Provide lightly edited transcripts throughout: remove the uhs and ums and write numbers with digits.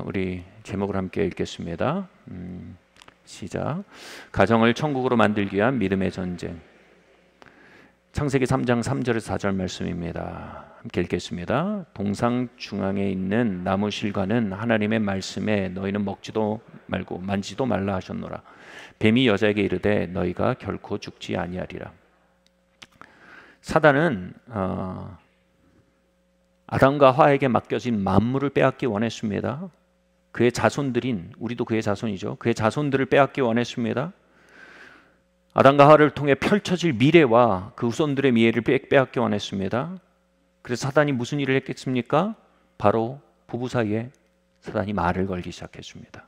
우리 제목을 함께 읽겠습니다. 시작. 가정을 천국으로 만들기 위한 믿음의 전쟁. 창세기 3장 3절에서 4절 말씀입니다. 함께 읽겠습니다. 동상 중앙에 있는 나무 실과는 하나님의 말씀에 너희는 먹지도 말고 만지도 말라 하셨노라. 뱀이 여자에게 이르되 너희가 결코 죽지 아니하리라. 사단은 아담과 하와에게 맡겨진 만물을 빼앗기 원했습니다. 그의 자손들인 우리도 그의 자손이죠. 그의 자손들을 빼앗기 원했습니다. 아담과 하와를 통해 펼쳐질 미래와 그 후손들의 미래를 빼앗기 원했습니다. 그래서 사단이 무슨 일을 했겠습니까? 바로 부부 사이에 사단이 말을 걸기 시작했습니다.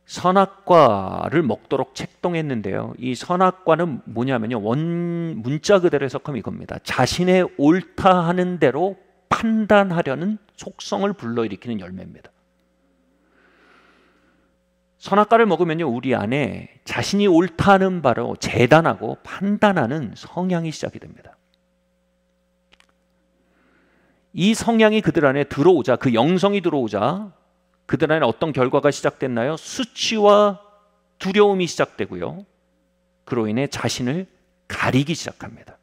선악과를 먹도록 책동했는데요. 이 선악과는 뭐냐면요, 원 문자 그대로 해석하면 이겁니다. 자신의 옳다 하는 대로 판단하려는 속성을 불러일으키는 열매입니다. 선악과를 먹으면요, 우리 안에 자신이 옳다는 바로 재단하고 판단하는 성향이 시작이 됩니다. 이 성향이 그들 안에 들어오자, 그 영성이 들어오자 그들 안에 어떤 결과가 시작됐나요? 수치와 두려움이 시작되고요. 그로 인해 자신을 가리기 시작합니다.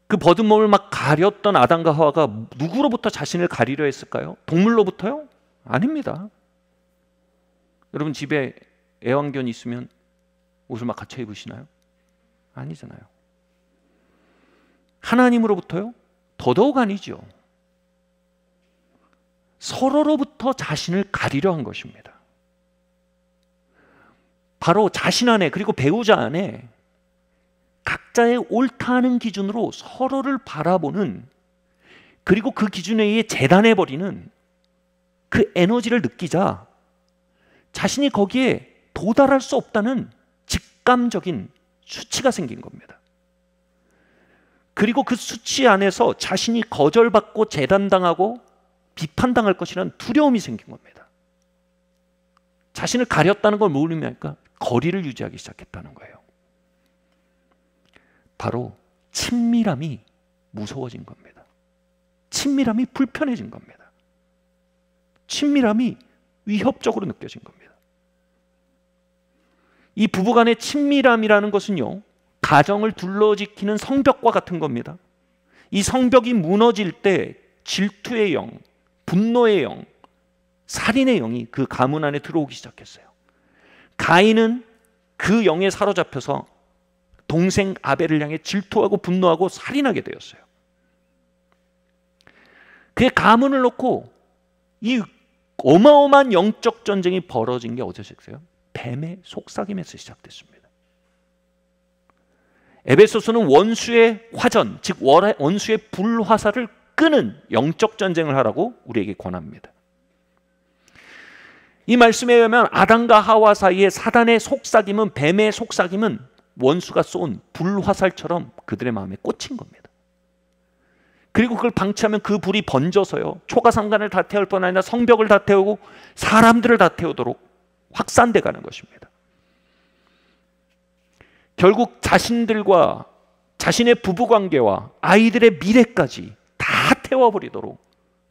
그 버든 몸을 막 가렸던 아담과 하와가 누구로부터 자신을 가리려 했을까요? 동물로부터요? 아닙니다. 여러분 집에 애완견 있으면 옷을 막 갖춰 입으시나요? 아니잖아요. 하나님으로부터요? 더더욱 아니죠. 서로로부터 자신을 가리려 한 것입니다. 바로 자신 안에 그리고 배우자 안에 각자의 옳다는 기준으로 서로를 바라보는, 그리고 그 기준에 의해 재단해버리는 그 에너지를 느끼자 자신이 거기에 도달할 수 없다는 직감적인 수치가 생긴 겁니다. 그리고 그 수치 안에서 자신이 거절받고 재단당하고 비판당할 것이라는 두려움이 생긴 겁니다. 자신을 가렸다는 걸 뭘 의미할까? 거리를 유지하기 시작했다는 거예요. 바로 친밀함이 무서워진 겁니다. 친밀함이 불편해진 겁니다. 친밀함이 위협적으로 느껴진 겁니다. 이 부부간의 친밀함이라는 것은요, 가정을 둘러지키는 성벽과 같은 겁니다. 이 성벽이 무너질 때 질투의 영, 분노의 영, 살인의 영이 그 가문 안에 들어오기 시작했어요. 가인은 그 영에 사로잡혀서 동생 아벨을 향해 질투하고 분노하고 살인하게 되었어요. 그의 가문을 놓고 이 어마어마한 영적 전쟁이 벌어진 게 어디서였어요? 뱀의 속삭임에서 시작됐습니다. 에베소서는 원수의 화전, 즉 원수의 불화살을 끄는 영적 전쟁을 하라고 우리에게 권합니다. 이 말씀에 의하면 아담과 하와 사이에 사단의 속삭임은, 뱀의 속삭임은 원수가 쏜 불화살처럼 그들의 마음에 꽂힌 겁니다. 그리고 그걸 방치하면 그 불이 번져서요, 초가상간을 다 태울 뿐 아니라 성벽을 다 태우고 사람들을 다 태우도록 확산돼 가는 것입니다. 결국 자신들과 자신의 부부관계와 아이들의 미래까지 다 태워버리도록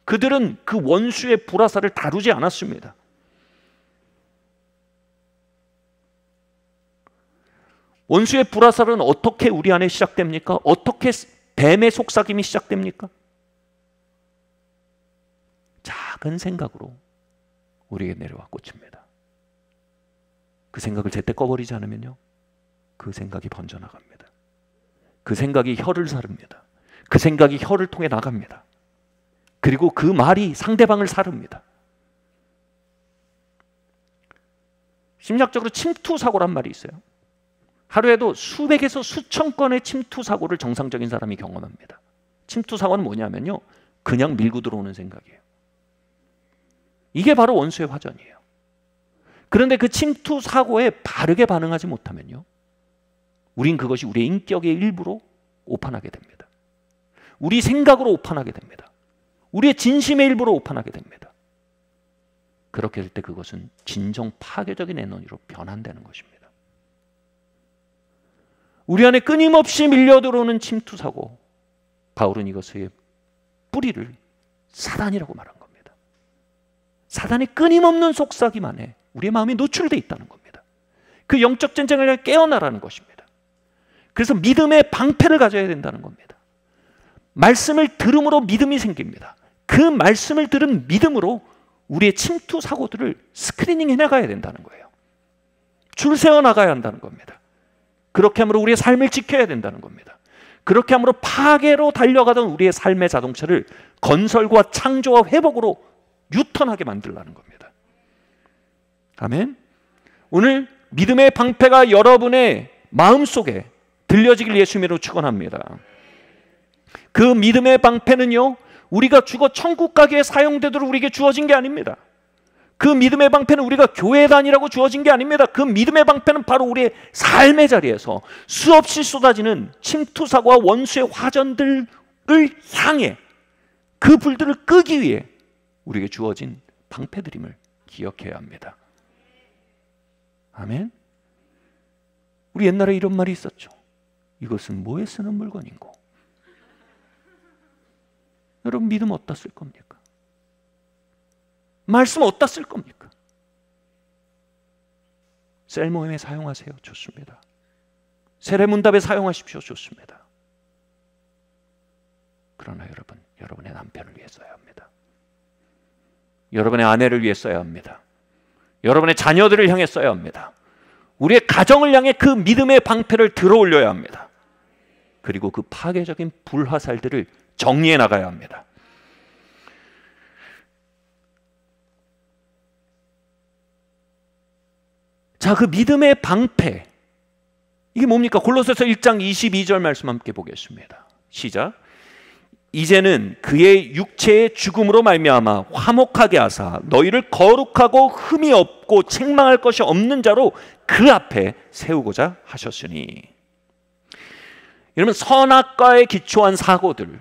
그들은 그 원수의 불화살을 다루지 않았습니다. 원수의 불화살은 어떻게 우리 안에 시작됩니까? 어떻게 뱀의 속삭임이 시작됩니까? 작은 생각으로 우리에게 내려와 꽂힙니다. 그 생각을 제때 꺼버리지 않으면요, 그 생각이 번져나갑니다. 그 생각이 혀를 사릅니다. 그 생각이 혀를 통해 나갑니다. 그리고 그 말이 상대방을 사릅니다. 심리학적으로 침투 사고란 말이 있어요. 하루에도 수백에서 수천 건의 침투 사고를 정상적인 사람이 경험합니다. 침투 사고는 뭐냐면요, 그냥 밀고 들어오는 생각이에요. 이게 바로 원수의 화전이에요. 그런데 그 침투 사고에 바르게 반응하지 못하면요, 우린 그것이 우리의 인격의 일부로 오판하게 됩니다. 우리 생각으로 오판하게 됩니다. 우리의 진심의 일부로 오판하게 됩니다. 그렇게 될 때 그것은 진정 파괴적인 에너지로 변환되는 것입니다. 우리 안에 끊임없이 밀려들어오는 침투 사고, 바울은 이것을 뿌리를 사단이라고 말한 겁니다. 사단이 끊임없는 속삭임만에 우리의 마음이 노출되어 있다는 겁니다. 그 영적 전쟁을 깨어나라는 것입니다. 그래서 믿음의 방패를 가져야 된다는 겁니다. 말씀을 들음으로 믿음이 생깁니다. 그 말씀을 들은 믿음으로 우리의 침투 사고들을 스크리닝 해나가야 된다는 거예요. 줄 세워 나가야 한다는 겁니다. 그렇게 함으로 우리의 삶을 지켜야 된다는 겁니다. 그렇게 함으로 파괴로 달려가던 우리의 삶의 자동차를 건설과 창조와 회복으로 유턴하게 만들라는 겁니다. 아멘. 오늘 믿음의 방패가 여러분의 마음속에 들려지길 예수님으로 축원합니다. 그 믿음의 방패는요, 우리가 죽어 천국 가기에 사용되도록 우리에게 주어진 게 아닙니다. 그 믿음의 방패는 우리가 교회 다니라고 주어진 게 아닙니다. 그 믿음의 방패는 바로 우리의 삶의 자리에서 수없이 쏟아지는 침투사고와 원수의 화전들을 향해 그 불들을 끄기 위해 우리에게 주어진 방패들임을 기억해야 합니다. 아멘. 우리 옛날에 이런 말이 있었죠. 이것은 뭐에 쓰는 물건인고. 여러분, 믿음 어디다 쓸 겁니까? 말씀 어디다 쓸 겁니까? 셀 모임에 사용하세요. 좋습니다. 세례문답에 사용하십시오. 좋습니다. 그러나 여러분, 여러분의 남편을 위해 써야 합니다. 여러분의 아내를 위해 써야 합니다. 여러분의 자녀들을 향해 써야 합니다. 우리의 가정을 향해 그 믿음의 방패를 들어올려야 합니다. 그리고 그 파괴적인 불화살들을 정리해 나가야 합니다. 자, 그 믿음의 방패, 이게 뭡니까? 골로새서 1장 22절 말씀 함께 보겠습니다. 시작. 이제는 그의 육체의 죽음으로 말미암아 화목하게 하사 너희를 거룩하고 흠이 없고 책망할 것이 없는 자로 그 앞에 세우고자 하셨으니. 여러분, 선악과에 기초한 사고들,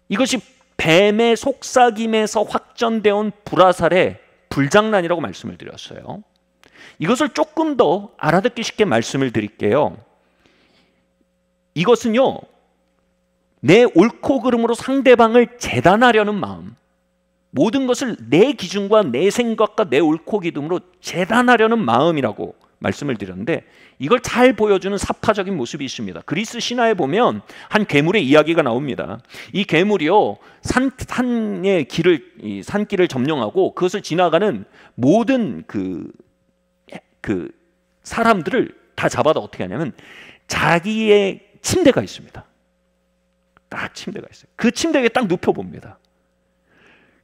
이것이 뱀의 속삭임에서 확전되어 온 불화살의 불장난이라고 말씀을 드렸어요. 이것을 조금 더 알아듣기 쉽게 말씀을 드릴게요. 이것은요, 내 옳고 그름으로 상대방을 재단하려는 마음, 모든 것을 내 기준과 내 생각과 내 옳고 기름으로 재단하려는 마음이라고 말씀을 드렸는데, 이걸 잘 보여주는 사파적인 모습이 있습니다. 그리스 신화에 보면 한 괴물의 이야기가 나옵니다. 이 괴물이요, 산길을 점령하고 그것을 지나가는 모든 그 사람들을 다 잡아다 어떻게 하냐면 자기의 침대가 있습니다. 딱 침대가 있어요. 그 침대에 딱 눕혀봅니다.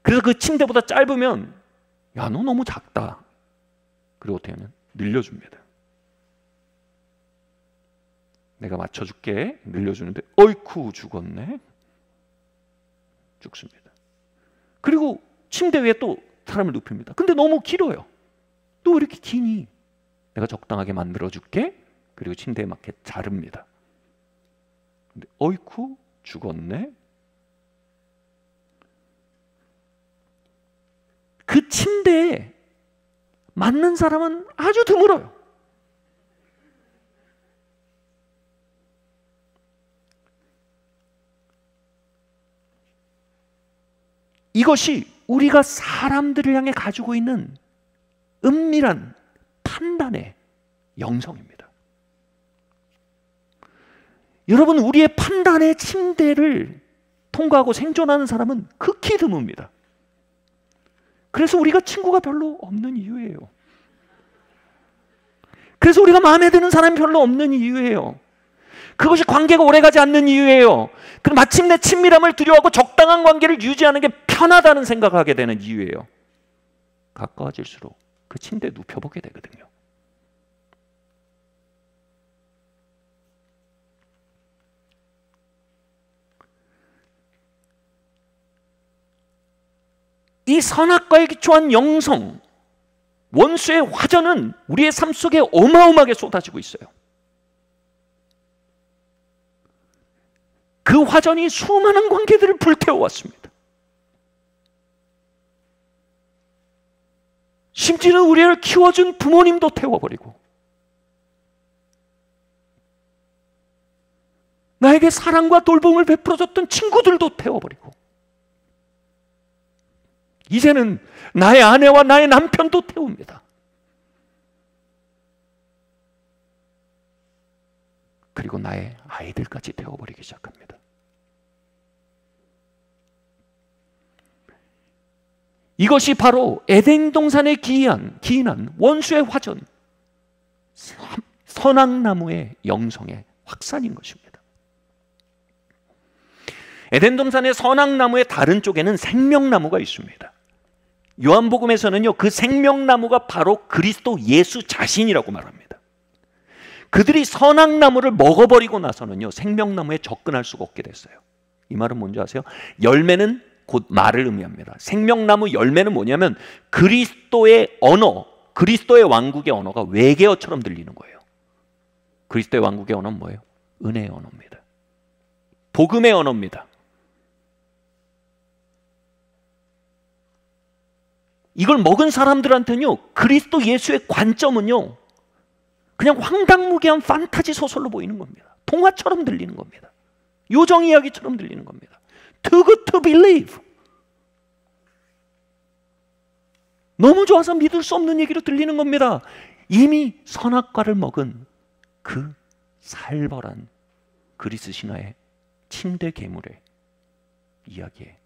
그래서 그 침대보다 짧으면 야, 너 너무 작다. 그리고 어떻게 하면 늘려줍니다. 내가 맞춰줄게. 늘려주는데 어이쿠 죽었네. 죽습니다. 그리고 침대 위에 또 사람을 눕힙니다. 근데 너무 길어요. 너 왜 이렇게 기니? 내가 적당하게 만들어줄게. 그리고 침대에 맞게 자릅니다. 근데 어이쿠 죽었네. 그 침대에 맞는 사람은 아주 드물어요. 이것이 우리가 사람들을 향해 가지고 있는 은밀한 판단의 영성입니다. 여러분, 우리의 판단의 침대를 통과하고 생존하는 사람은 극히 드뭅니다. 그래서 우리가 친구가 별로 없는 이유예요. 그래서 우리가 마음에 드는 사람이 별로 없는 이유예요. 그것이 관계가 오래가지 않는 이유예요. 그럼 마침내 친밀함을 두려워하고 적당한 관계를 유지하는 게 편하다는 생각을 하게 되는 이유예요. 가까워질수록 그 침대에 눕혀보게 되거든요. 이 선악과에 기초한 영성, 원수의 화전은 우리의 삶 속에 어마어마하게 쏟아지고 있어요. 그 화전이 수많은 관계들을 불태워왔습니다. 심지어는 우리를 키워준 부모님도 태워버리고, 나에게 사랑과 돌봄을 베풀어줬던 친구들도 태워버리고, 이제는 나의 아내와 나의 남편도 태웁니다. 그리고 나의 아이들까지 태워버리기 시작합니다. 이것이 바로 에덴 동산에 기인한 원수의 화전, 선악나무의 영성의 확산인 것입니다. 에덴 동산의 선악나무의 다른 쪽에는 생명나무가 있습니다. 요한복음에서는요, 그 생명나무가 바로 그리스도 예수 자신이라고 말합니다. 그들이 선악나무를 먹어버리고 나서는요, 생명나무에 접근할 수가 없게 됐어요. 이 말은 뭔지 아세요? 열매는 곧 말을 의미합니다. 생명나무 열매는 뭐냐면 그리스도의 언어, 그리스도의 왕국의 언어가 외계어처럼 들리는 거예요. 그리스도의 왕국의 언어는 뭐예요? 은혜의 언어입니다. 복음의 언어입니다. 이걸 먹은 사람들한테는요, 그리스도 예수의 관점은요, 그냥 황당무계한 판타지 소설로 보이는 겁니다. 동화처럼 들리는 겁니다. 요정 이야기처럼 들리는 겁니다. Too good to believe. 너무 좋아서 믿을 수 없는 얘기로 들리는 겁니다. 이미 선악과를 먹은 그 살벌한 그리스 신화의 침대 괴물의 이야기에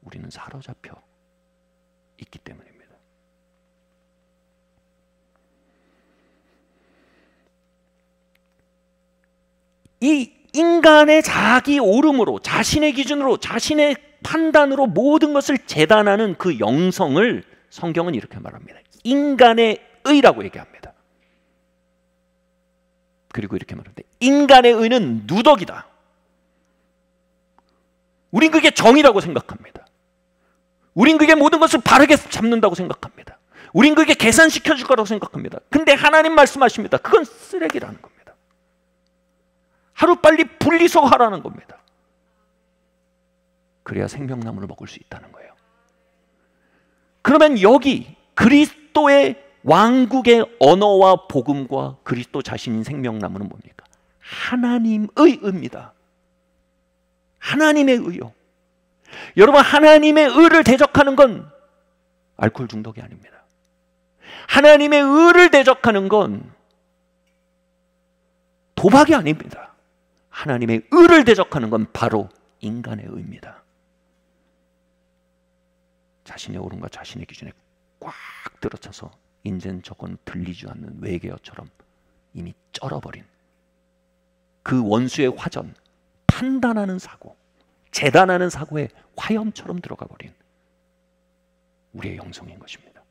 우리는 사로잡혀 있기 때문입니다. 이 인간의 자기 오름으로, 자신의 기준으로, 자신의 판단으로 모든 것을 재단하는 그 영성을 성경은 이렇게 말합니다. 인간의 의라고 얘기합니다. 그리고 이렇게 말합니다. 인간의 의는 누더기다. 우린 그게 정의라고 생각합니다. 우린 그게 모든 것을 바르게 잡는다고 생각합니다. 우린 그게 계산시켜 줄 거라고 생각합니다. 근데 하나님 말씀하십니다. 그건 쓰레기라는 겁니다. 하루빨리 분리수거하라는 겁니다. 그래야 생명나무를 먹을 수 있다는 거예요. 그러면 여기 그리스도의 왕국의 언어와 복음과 그리스도 자신인 생명나무는 뭡니까? 하나님의 의입니다. 하나님의 의요. 여러분, 하나님의 의를 대적하는 건 알코올 중독이 아닙니다. 하나님의 의를 대적하는 건 도박이 아닙니다. 하나님의 의를 대적하는 건 바로 인간의 의입니다. 자신의 옳음과 자신의 기준에 꽉 들어차서 인젠 저건 들리지 않는 외계어처럼 이미 쩔어버린 그 원수의 화전, 판단하는 사고, 재단하는 사고에 화염처럼 들어가 버린 우리의 영성인 것입니다.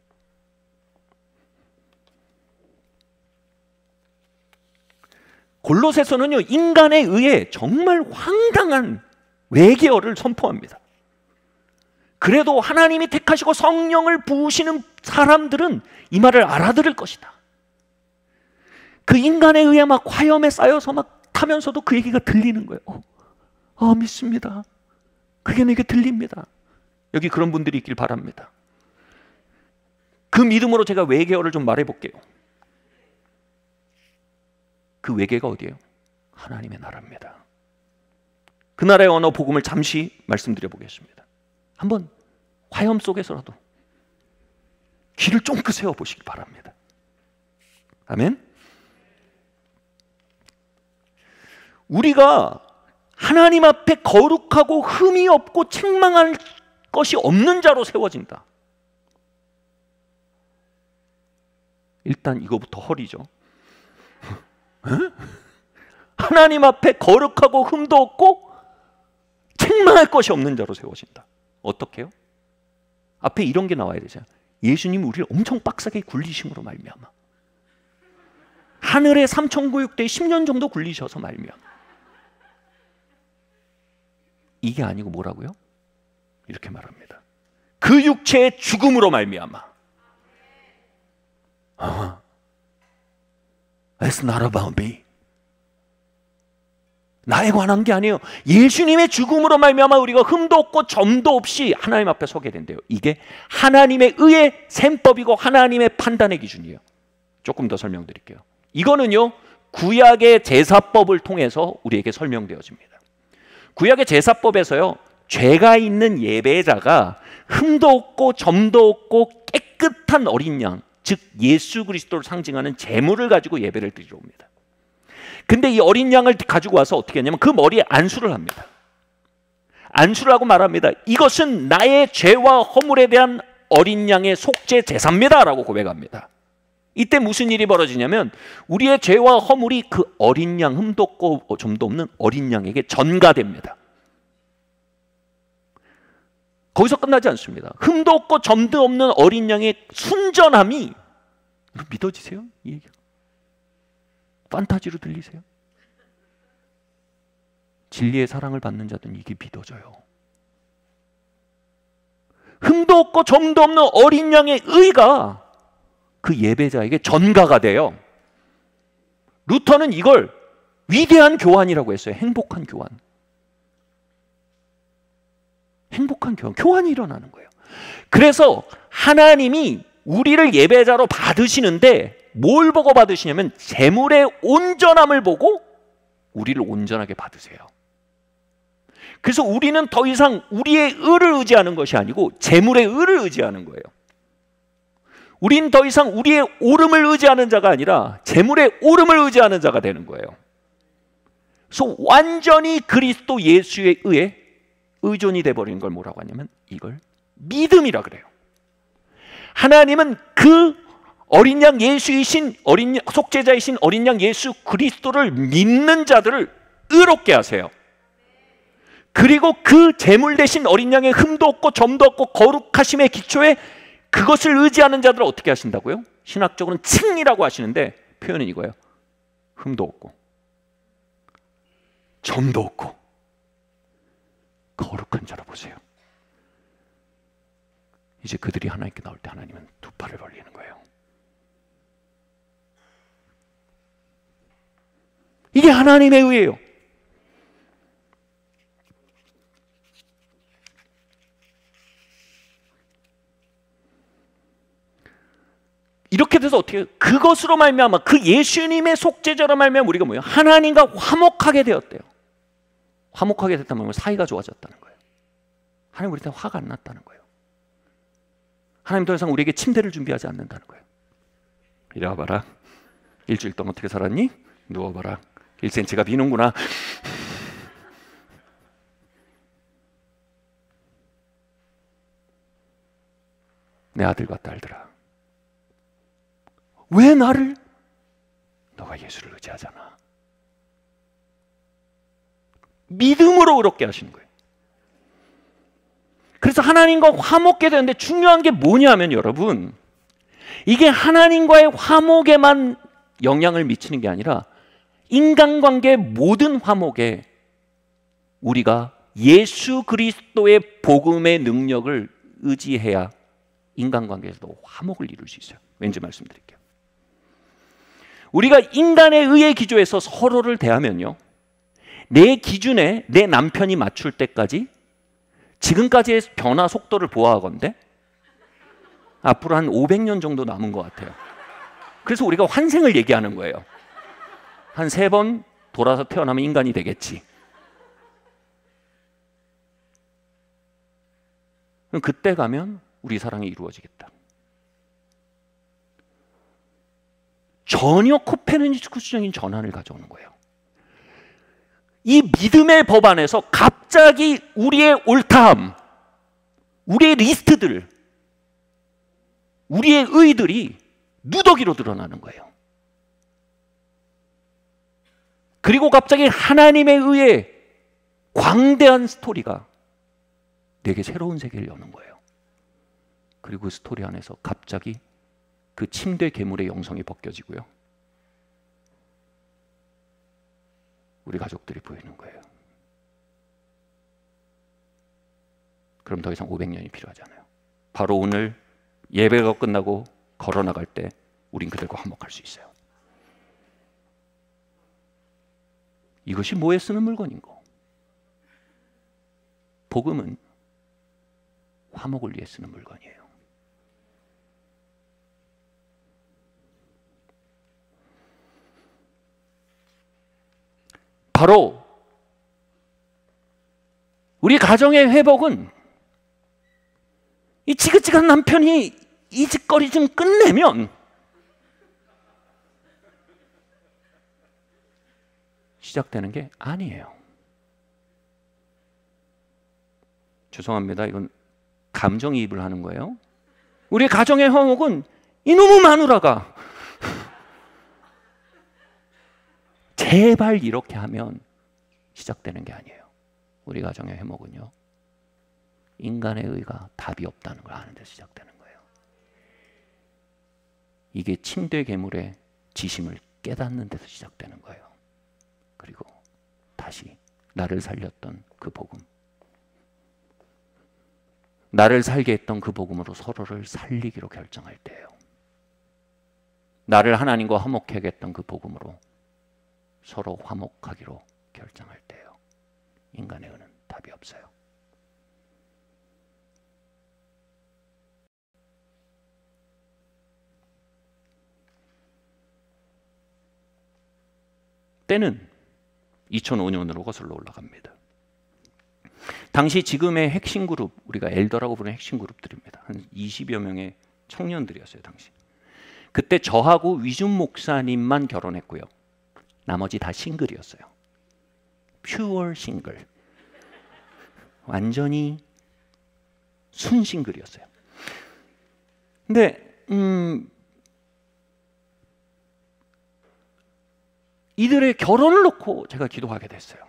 골로새서는요, 인간에 의해 정말 황당한 외계어를 선포합니다. 그래도 하나님이 택하시고 성령을 부으시는 사람들은 이 말을 알아들을 것이다. 그 인간에 의해 막 화염에 쌓여서 막 타면서도 그 얘기가 들리는 거예요. 믿습니다. 그게 내게 들립니다. 여기 그런 분들이 있길 바랍니다. 그 믿음으로 제가 외계어를 좀 말해볼게요. 그 외계가 어디예요? 하나님의 나라입니다. 그 나라의 언어 복음을 잠시 말씀드려 보겠습니다. 한번 화염 속에서라도 귀를 쫑긋 세워 보시기 바랍니다. 아멘. 우리가 하나님 앞에 거룩하고 흠이 없고 책망할 것이 없는 자로 세워진다. 일단 이거부터 허리죠. 하나님 앞에 거룩하고 흠도 없고 책망할 것이 없는 자로 세워진다. 어떻게 해요? 앞에 이런 게 나와야 되잖아요. 예수님 우리를 엄청 빡세게 굴리심으로 말미암아, 하늘의 삼천구육대에 10년 정도 굴리셔서 말미암아. 이게 아니고 뭐라고요? 이렇게 말합니다. 그 육체의 죽음으로 말미암아. It's not about me. 나에 관한 게 아니에요. 예수님의 죽음으로 말미암아 우리가 흠도 없고 점도 없이 하나님 앞에 서게 된대요. 이게 하나님의 의의 셈법이고 하나님의 판단의 기준이에요. 조금 더 설명드릴게요. 이거는요, 구약의 제사법을 통해서 우리에게 설명되어집니다. 구약의 제사법에서요, 죄가 있는 예배자가 흠도 없고 점도 없고 깨끗한 어린 양, 즉 예수 그리스도를 상징하는 제물을 가지고 예배를 드리러 옵니다. 근데 이 어린 양을 가지고 와서 어떻게 하냐면 그 머리에 안수를 합니다. 안수를 하고 말합니다. 이것은 나의 죄와 허물에 대한 어린 양의 속죄 제사입니다 라고 고백합니다. 이때 무슨 일이 벌어지냐면 우리의 죄와 허물이 그 어린 양, 흠도 없고 점도 없는 어린 양에게 전가됩니다. 거기서 끝나지 않습니다. 흠도 없고 점도 없는 어린 양의 순전함이 믿어지세요? 이 얘기가 판타지로 들리세요? 진리의 사랑을 받는 자들은 이게 믿어져요. 흠도 없고 점도 없는 어린 양의 의가 그 예배자에게 전가가 돼요. 루터는 이걸 위대한 교환이라고 했어요. 행복한 교환. 행복한 교환. 교환이 일어나는 거예요. 그래서 하나님이 우리를 예배자로 받으시는데 뭘 보고 받으시냐면 재물의 온전함을 보고 우리를 온전하게 받으세요. 그래서 우리는 더 이상 우리의 의를 의지하는 것이 아니고 재물의 의를 의지하는 거예요. 우린 더 이상 우리의 오름을 의지하는 자가 아니라 재물의 오름을 의지하는 자가 되는 거예요. 그래서 완전히 그리스도 예수에 의해 의존이 돼버리는 걸 뭐라고 하냐면 이걸 믿음이라 그래요. 하나님은 그 어린 양 예수이신 속죄자이신 어린 양 예수 그리스도를 믿는 자들을 의롭게 하세요. 그리고 그 제물 대신 어린 양의 흠도 없고 점도 없고 거룩하심의 기초에 그것을 의지하는 자들을 어떻게 하신다고요? 신학적으로는 칭이라고 하시는데 표현은 이거예요. 흠도 없고 점도 없고 거룩한 자로 보세요. 이제 그들이 하나님께 나올 때 하나님은 두 팔을 벌리는 거예요. 이게 하나님의 의예요. 이렇게 돼서 어떻게 그것으로 말미암아 그 예수님의 속죄자로 말미암아 우리가 뭐예요? 하나님과 화목하게 되었대요. 화목하게 됐다면 사이가 좋아졌다는 거예요. 하나님 우리한테 화가 안 났다는 거예요. 하나님 더 이상 우리에게 침대를 준비하지 않는다는 거예요. 이리 와봐라. 일주일 동안 어떻게 살았니? 누워봐라. 1cm가 비는구나. 내 아들과 딸들아, 왜 나를? 너가 예수를 의지하잖아. 믿음으로 의롭게 하시는 거예요. 그래서 하나님과 화목게 되는데 중요한 게 뭐냐면 여러분, 이게 하나님과의 화목에만 영향을 미치는 게 아니라 인간관계 모든 화목에 우리가 예수 그리스도의 복음의 능력을 의지해야 인간관계에서도 화목을 이룰 수 있어요. 왠지 말씀드릴게요. 우리가 인간의 의의 기조에서 서로를 대하면요, 내 기준에 내 남편이 맞출 때까지 지금까지의 변화 속도를 보아하건대 앞으로 한 500년 정도 남은 것 같아요. 그래서 우리가 환생을 얘기하는 거예요. 한 3번 돌아서 태어나면 인간이 되겠지. 그럼 그때 가면 우리 사랑이 이루어지겠다. 전혀 코페르니쿠스적인 전환을 가져오는 거예요. 이 믿음의 법 안에서 갑자기 우리의 옳다함, 우리의 리스트들, 우리의 의들이 누더기로 드러나는 거예요. 그리고 갑자기 하나님에 의해 광대한 스토리가 내게 새로운 세계를 여는 거예요. 그리고 그 스토리 안에서 갑자기 그 침대 괴물의 영성이 벗겨지고요, 우리 가족들이 보이는 거예요. 그럼 더 이상 500년이 필요하지 않아요. 바로 오늘 예배가 끝나고 걸어나갈 때 우린 그들과 화목할 수 있어요. 이것이 뭐에 쓰는 물건인고? 복음은 화목을 위해 쓰는 물건이에요. 바로 우리 가정의 회복은 이 지긋지긋한 남편이 이 짓거리 좀 끝내면 시작되는 게 아니에요. 죄송합니다. 이건 감정이입을 하는 거예요. 우리 가정의 화목은 이놈의 마누라가 제발 이렇게 하면 시작되는 게 아니에요. 우리 가정의 회목은요, 인간의 의가 답이 없다는 걸 아는 데서 시작되는 거예요. 이게 침대 괴물의 지심을 깨닫는 데서 시작되는 거예요. 그리고 다시 나를 살렸던 그 복음, 나를 살게 했던 그 복음으로 서로를 살리기로 결정할 때예요. 나를 하나님과 화목하게 했던 그 복음으로 서로 화목하기로 결정할 때예요. 인간의 의는 답이 없어요. 때는 2005년으로 거슬러 올라갑니다. 당시 지금의 핵심 그룹, 우리가 엘더라고 부르는 핵심 그룹들입니다. 한 20여 명의 청년들이었어요, 당시. 그때 저하고 위준 목사님만 결혼했고요. 나머지 다 싱글이었어요. 퓨어 싱글. 완전히 순 싱글이었어요. 근데 이들의 결혼을 놓고 제가 기도하게 됐어요.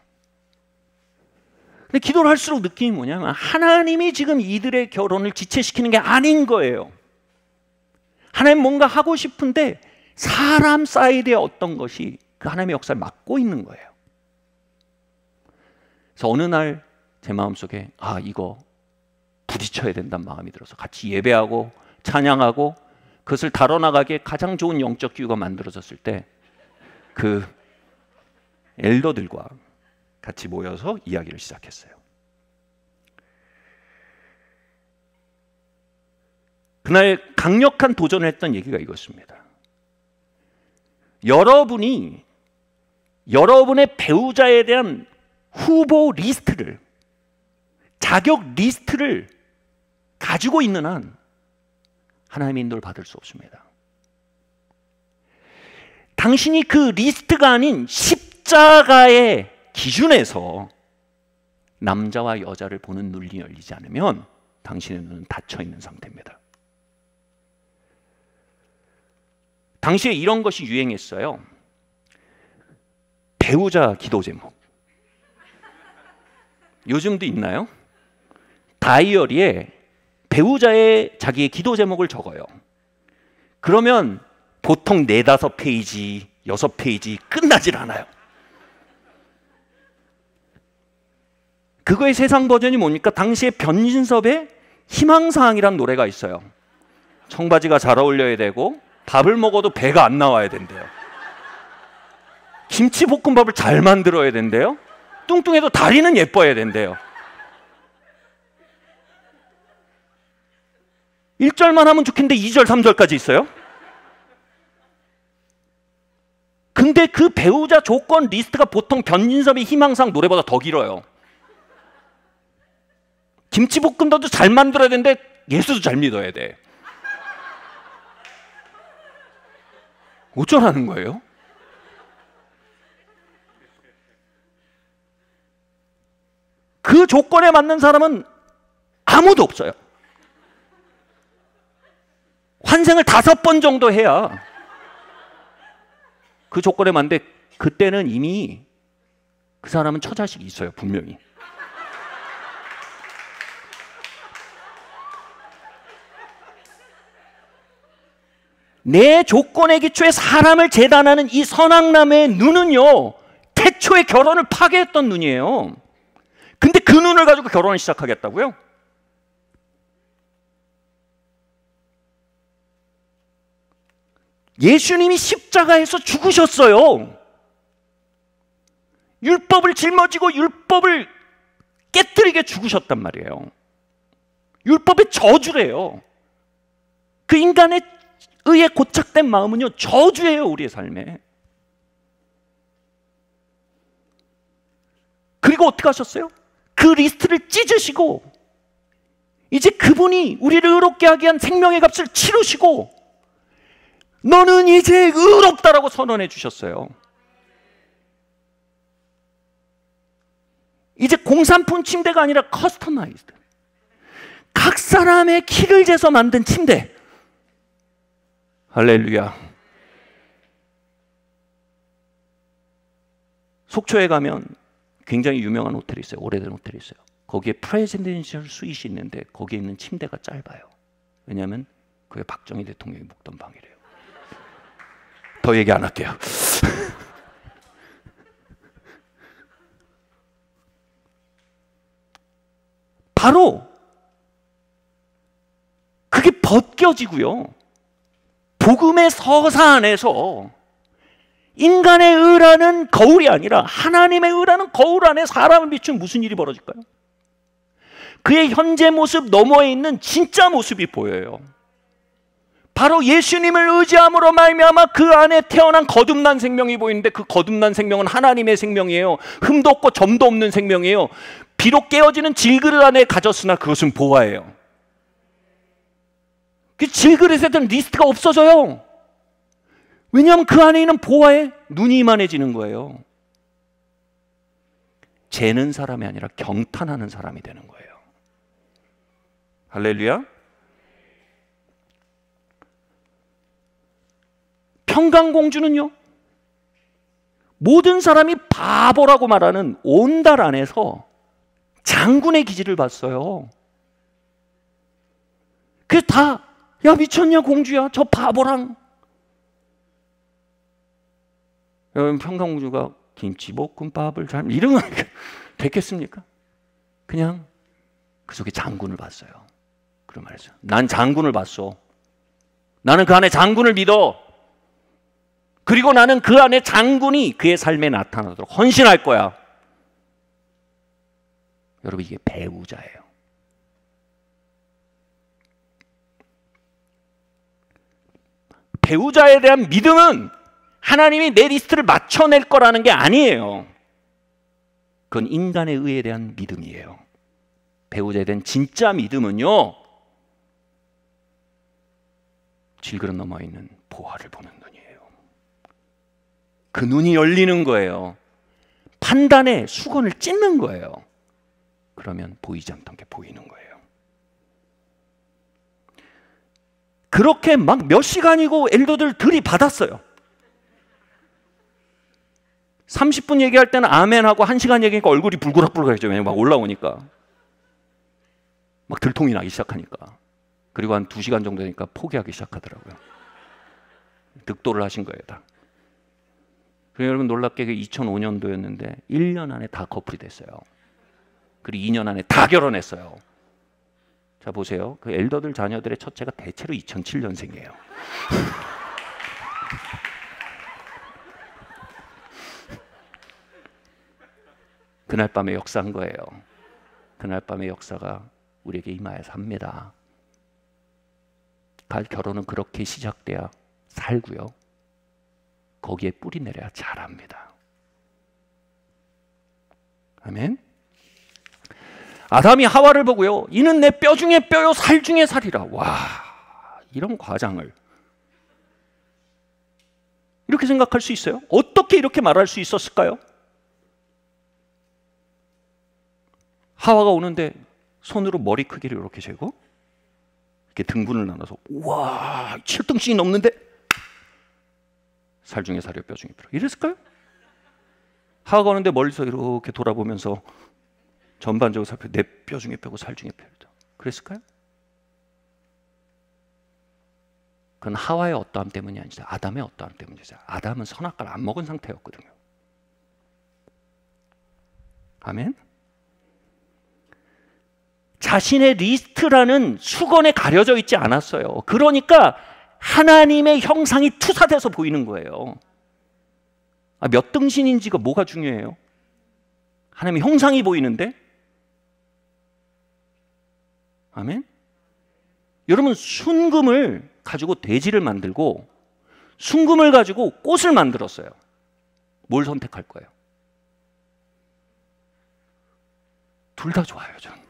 근데 기도를 할수록 느낌이 뭐냐면 하나님이 지금 이들의 결혼을 지체시키는 게 아닌 거예요. 하나님 뭔가 하고 싶은데 사람 사이드의 어떤 것이 그 하나님의 역사를 막고 있는 거예요. 그래서 어느 날 제 마음속에 이거 부딪혀야 된다는 마음이 들어서 같이 예배하고 찬양하고 그것을 다뤄나가기에 가장 좋은 영적 기후가 만들어졌을 때 그 엘더들과 같이 모여서 이야기를 시작했어요. 그날 강력한 도전을 했던 얘기가 이것입니다. 여러분이 여러분의 배우자에 대한 후보 리스트를, 자격 리스트를 가지고 있는 한 하나님의 인도를 받을 수 없습니다. 당신이 그 리스트가 아닌 십자가의 기준에서 남자와 여자를 보는 눈이 열리지 않으면 당신의 눈은 닫혀 있는 상태입니다. 당시에 이런 것이 유행했어요. 배우자 기도 제목. 요즘도 있나요? 다이어리에 배우자의 자기의 기도 제목을 적어요. 그러면 보통 4-5페이지, 6페이지 끝나질 않아요. 그거의 세상 버전이 뭡니까? 당시에 변진섭의 희망사항이란 노래가 있어요. 청바지가 잘 어울려야 되고 밥을 먹어도 배가 안 나와야 된대요. 김치볶음밥을 잘 만들어야 된대요. 뚱뚱해도 다리는 예뻐야 된대요. 1절만 하면 좋겠는데 2절, 3절까지 있어요. 근데 그 배우자 조건 리스트가 보통 변진섭의 희망사항 노래보다 더 길어요. 김치볶음밥도 잘 만들어야 되는데 예수도 잘 믿어야 돼. 어쩌라는 거예요? 그 조건에 맞는 사람은 아무도 없어요. 환생을 5번 정도 해야 그 조건에 맞는데 그때는 이미 그 사람은 처자식이 있어요, 분명히. 내 조건의 기초에 사람을 재단하는 이 선악남의 눈은요, 태초에 결혼을 파괴했던 눈이에요. 근데 그 눈을 가지고 결혼을 시작하겠다고요? 예수님이 십자가에서 죽으셨어요. 율법을 짊어지고 율법을 깨뜨리게 죽으셨단 말이에요. 율법의 저주래요. 그 인간의 의에 고착된 마음은요, 저주예요, 우리의 삶에. 그리고 어떻게 하셨어요? 그 리스트를 찢으시고 이제 그분이 우리를 의롭게 하기 위한 생명의 값을 치르시고 너는 이제 의롭다라고 선언해 주셨어요. 이제 공산품 침대가 아니라 커스터마이즈드, 각 사람의 키를 재서 만든 침대. 할렐루야. 속초에 가면 굉장히 유명한 호텔이 있어요. 오래된 호텔이 있어요. 거기에 프레지던셜 스윗이 있는데 거기에 있는 침대가 짧아요. 왜냐하면 그게 박정희 대통령이 묵던 방이래요. 더 얘기 안 할게요. 바로 그게 벗겨지고요. 복음의 서사 안에서 인간의 의라는 거울이 아니라 하나님의 의라는 거울 안에 사람을 비추면 무슨 일이 벌어질까요? 그의 현재 모습 너머에 있는 진짜 모습이 보여요. 바로 예수님을 의지함으로 말미암아 그 안에 태어난 거듭난 생명이 보이는데 그 거듭난 생명은 하나님의 생명이에요. 흠도 없고 점도 없는 생명이에요. 비록 깨어지는 질그릇 안에 가졌으나 그것은 보화예요. 그 질그릇에 대한 리스트가 없어져요. 왜냐하면 그 안에 있는 보화에 눈이 이만해지는 거예요. 재는 사람이 아니라 경탄하는 사람이 되는 거예요. 할렐루야. 평강공주는요, 모든 사람이 바보라고 말하는 온달 안에서 장군의 기질을 봤어요. 그래서 다, 야 미쳤냐 공주야, 저 바보랑. 여러분, 평강공주가 김치볶음밥을 잘 이런 거 됐겠습니까? 그냥 그 속에 장군을 봤어요. 그런 말이죠. 난 장군을 봤어. 나는 그 안에 장군을 믿어. 그리고 나는 그 안에 장군이 그의 삶에 나타나도록 헌신할 거야. 여러분, 이게 배우자예요. 배우자에 대한 믿음은 하나님이 내 리스트를 맞춰낼 거라는 게 아니에요. 그건 인간의 의에 대한 믿음이에요. 배우자에 대한 진짜 믿음은요, 질그릇 넘어 있는 보화를 보는 눈이에요. 그 눈이 열리는 거예요. 판단의 수건을 찢는 거예요. 그러면 보이지 않던 게 보이는 거예요. 그렇게 막 몇 시간이고 엘더들 들이받았어요. 30분 얘기할 때는 아멘하고 1시간 얘기하니까 얼굴이 불그락불그락해져. 왜냐면 막 올라오니까. 막 들통이 나기 시작하니까. 그리고 한 2시간 정도 되니까 포기하기 시작하더라고요. 득도를 하신 거예요, 다. 그래서 여러분 놀랍게 2005년도였는데 1년 안에 다 커플이 됐어요. 그리고 2년 안에 다 결혼했어요. 자 보세요. 그 엘더들 자녀들의 첫째가 대체로 2007년생이에요. 그날 밤에 역사한 거예요. 그날 밤의 역사가 우리에게 임하여서 합니다. 결혼은 그렇게 시작돼야 살고요. 거기에 뿌리 내려야 잘합니다. 아멘. 아담이 하와를 보고요, 이는 내 뼈 중에 뼈요 살 중에 살이라. 와, 이런 과장을 이렇게 생각할 수 있어요? 어떻게 이렇게 말할 수 있었을까요? 하와가 오는데 손으로 머리 크기를 이렇게 재고 이렇게 등분을 나눠서, 우와 7등씩이 넘는데 살 중에 살이요 뼈 중에 뼈, 이랬을까요? 하와가 오는데 멀리서 이렇게 돌아보면서 전반적으로 살펴, 내 뼈 중에 뼈고 살 중에 뼈다, 그랬을까요? 그건 하와의 어떠함 때문이 아니라 아담의 어떠함 때문이죠. 아담은 선악과를 안 먹은 상태였거든요. 아멘. 자신의 리스트라는 수건에 가려져 있지 않았어요. 그러니까 하나님의 형상이 투사돼서 보이는 거예요. 몇 등신인지가 뭐가 중요해요? 하나님의 형상이 보이는데? 아멘? 여러분, 순금을 가지고 돼지를 만들고 순금을 가지고 꽃을 만들었어요. 뭘 선택할 거예요? 둘 다 좋아요, 저는.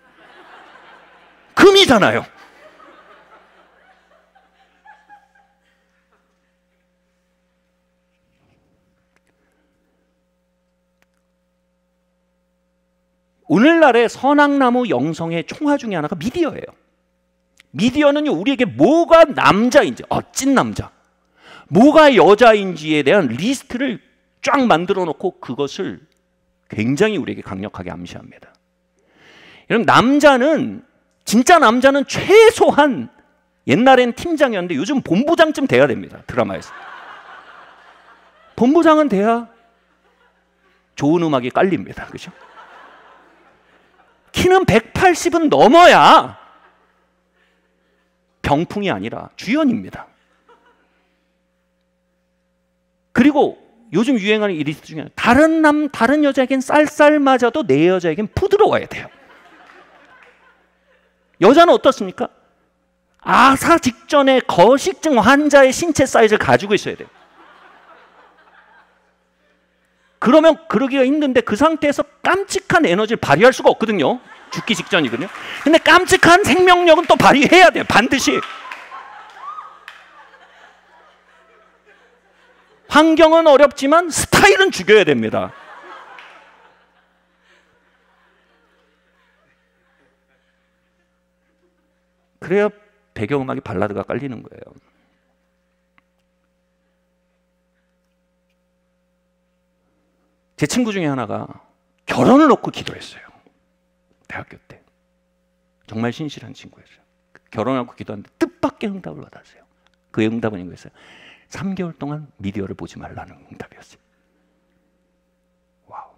금이잖아요. 오늘날의 선악나무 영성의 총화 중에 하나가 미디어예요. 미디어는요, 우리에게 뭐가 남자인지, 찐 남자, 뭐가 여자인지에 대한 리스트를 쫙 만들어 놓고 그것을 굉장히 우리에게 강력하게 암시합니다. 여러분, 남자는, 진짜 남자는 최소한 옛날엔 팀장이었는데 요즘 본부장쯤 돼야 됩니다. 드라마에서. 본부장은 돼야 좋은 음악이 깔립니다. 그죠? 키는 180은 넘어야 병풍이 아니라 주연입니다. 그리고 요즘 유행하는 이 리스트 중에 다른 여자에겐 쌀쌀맞아도 내 여자에겐 부드러워야 돼요. 여자는 어떻습니까? 아사 직전에 거식증 환자의 신체 사이즈를 가지고 있어야 돼요. 그러면 그러기가 힘든데 그 상태에서 깜찍한 에너지를 발휘할 수가 없거든요. 죽기 직전이거든요. 근데 깜찍한 생명력은 또 발휘해야 돼요. 반드시. 환경은 어렵지만 스타일은 죽여야 됩니다. 그래야 배경음악이 발라드가 깔리는 거예요. 제 친구 중에 하나가 결혼을 놓고 기도했어요. 대학교 때. 정말 신실한 친구였어요. 결혼하고 기도하는데 뜻밖의 응답을 받았어요. 그 응답은 이거였어요. 3개월 동안 미디어를 보지 말라는 응답이었어요. 와우.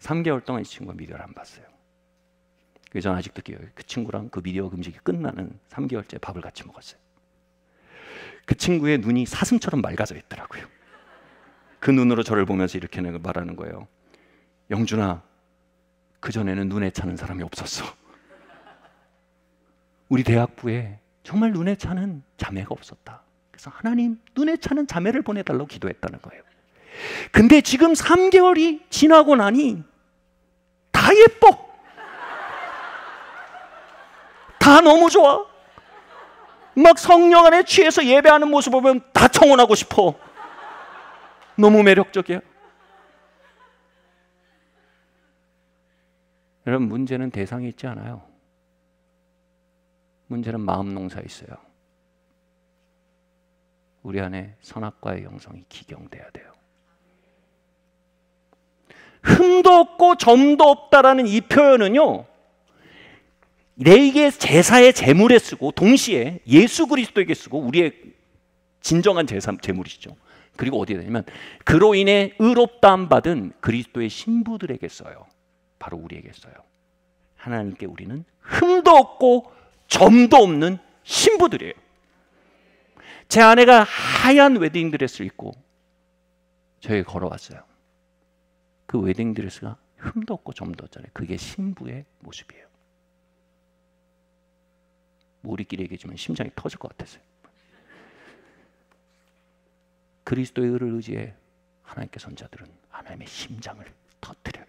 3개월 동안 이 친구가 미디어를 안 봤어요. 그래서 저는 아직도 기억해요. 그 친구랑 그 미디어 금식이 끝나는 3개월째 밥을 같이 먹었어요. 그 친구의 눈이 사슴처럼 맑아져 있더라고요. 그 눈으로 저를 보면서 이렇게 말하는 거예요. 영준아, 그전에는 눈에 차는 사람이 없었어. 우리 대학부에 정말 눈에 차는 자매가 없었다. 그래서 하나님, 눈에 차는 자매를 보내달라고 기도했다는 거예요. 근데 지금 3개월이 지나고 나니 다 예뻐. 다 너무 좋아. 막 성령 안에 취해서 예배하는 모습 보면 다 청혼하고 싶어. 너무 매력적이야. 여러분, 문제는 대상이 있지 않아요. 문제는 마음 농사에 있어요. 우리 안에 선악과의 영성이 기경돼야 돼요. 흠도 없고 점도 없다라는 이 표현은요, 내게 제사의 제물에 쓰고 동시에 예수 그리스도에게 쓰고 우리의 진정한 제물이시죠. 그리고 어디에 되냐면 그로 인해 의롭다함 받은 그리스도의 신부들에게 써요. 바로 우리에게 써요. 하나님께 우리는 흠도 없고 점도 없는 신부들이에요. 제 아내가 하얀 웨딩드레스를 입고 저에게 걸어왔어요. 그 웨딩드레스가 흠도 없고 점도 없잖아요. 그게 신부의 모습이에요. 우리끼리 얘기하지만 심장이 터질 것 같았어요. 그리스도의 의를 의지해 하나님께 선자들은 하나님의 심장을 터뜨려요.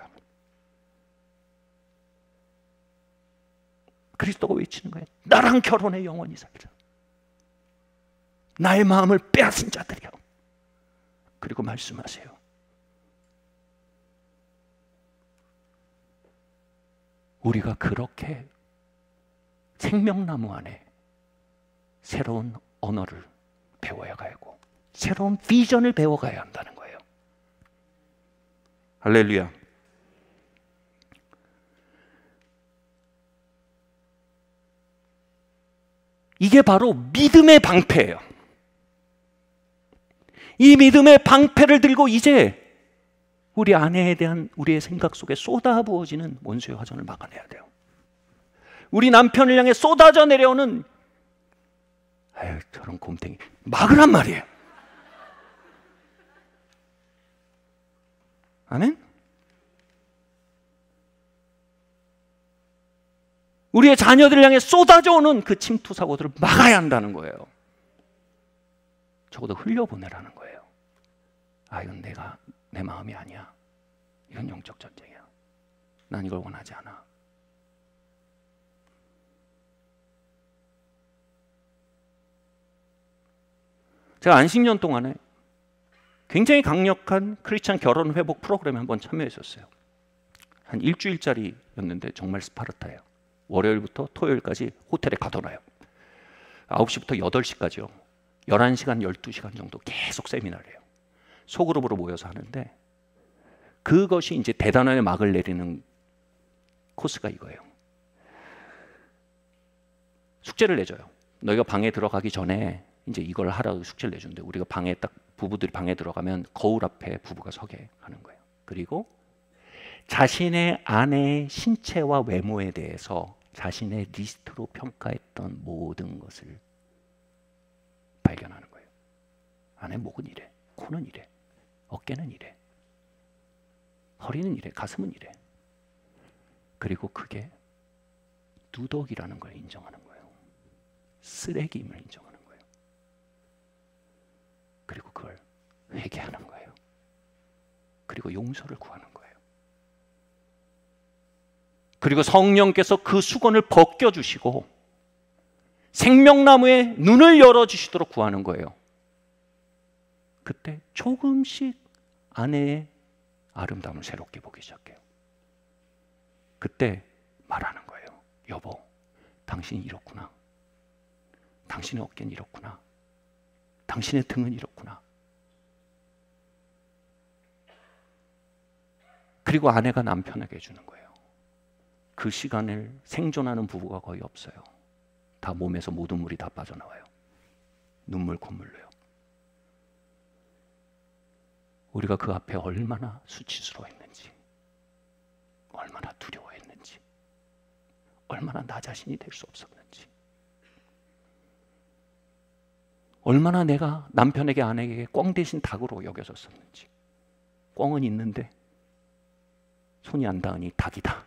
그리스도가 외치는 거예요. 나랑 결혼해 영원히 살자. 나의 마음을 빼앗은 자들이요. 그리고 말씀하세요. 우리가 그렇게 생명나무 안에 새로운 언어를 배워야 하고 새로운 비전을 배워가야 한다는 거예요. 할렐루야. 이게 바로 믿음의 방패예요. 이 믿음의 방패를 들고 이제 우리 아내에 대한 우리의 생각 속에 쏟아부어지는 원수의 화전을 막아내야 돼요. 우리 남편을 향해 쏟아져 내려오는 아유 저런 곰탱이 막으란 말이에요. 아멘? 우리의 자녀들을 향해 쏟아져 오는 그 침투 사고들을 막아야 한다는 거예요. 적어도 흘려보내라는 거예요. 아 이건 내 마음이 아니야. 이건 영적 전쟁이야. 난 이걸 원하지 않아. 제가 안식년 동안에 굉장히 강력한 크리스찬 결혼 회복 프로그램에 한번 참여했었어요. 한 일주일짜리였는데 정말 스파르타예요. 월요일부터 토요일까지 호텔에 가둬놔요. 9시부터 8시까지요. 11시간, 12시간 정도 계속 세미나를 해요. 소그룹으로 모여서 하는데 그것이 이제 대단원의 막을 내리는 코스가 이거예요. 숙제를 내줘요. 너희가 방에 들어가기 전에 이제 이걸 하라고 숙제를 내주는데 우리가 방에 딱 부부들이 방에 들어가면 거울 앞에 부부가 서게 하는 거예요. 그리고 자신의 아내의 신체와 외모에 대해서 자신의 리스트로 평가했던 모든 것을 발견하는 거예요. 아내 목은 이래, 코는 이래, 어깨는 이래, 허리는 이래, 가슴은 이래. 그리고 그게 누더기라는 걸 인정하는 거예요. 쓰레기임을 인정하는 거예요. 그리고 그걸 회개하는 거예요. 그리고 용서를 구하는 거예요. 그리고 성령께서 그 수건을 벗겨주시고 생명나무에 눈을 열어주시도록 구하는 거예요. 그때 조금씩 아내의 아름다움을 새롭게 보기 시작해요. 그때 말하는 거예요. 여보, 당신이 이렇구나. 당신의 어깨는 이렇구나. 당신의 등은 이렇구나. 그리고 아내가 남편에게 해주는 거예요. 그 시간을 생존하는 부부가 거의 없어요. 다 몸에서 모든 물이 다 빠져나와요. 눈물, 콧물로요. 우리가 그 앞에 얼마나 수치스러워했는지, 얼마나 두려워했는지, 얼마나 나 자신이 될 수 없었는지, 얼마나 내가 남편에게 아내에게 꿩 대신 닭으로 여겨졌었는지. 꿩은 있는데 손이 안 닿으니 닭이다.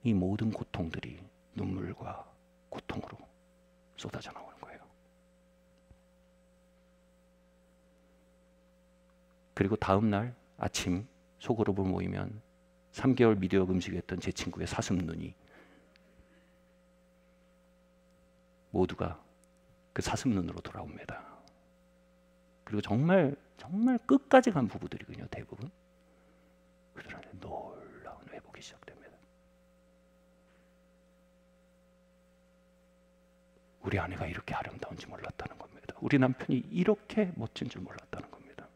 이 모든 고통들이 눈물과 고통으로 쏟아져 나오는 거예요. 그리고 다음 날 아침 소그룹을 모이면 3개월 미디어 금식했던 제 친구의 사슴눈이 모두가 그 사슴눈으로 돌아옵니다. 그리고 정말 끝까지 간 부부들이군요. 대부분. 그들한테 놀라운 회복이 시작됩니다. 우리 아내가 이렇게 아름다운지 몰랐다는 겁니다. 우리 남편이 이렇게 멋진 줄 몰랐다는 겁니다.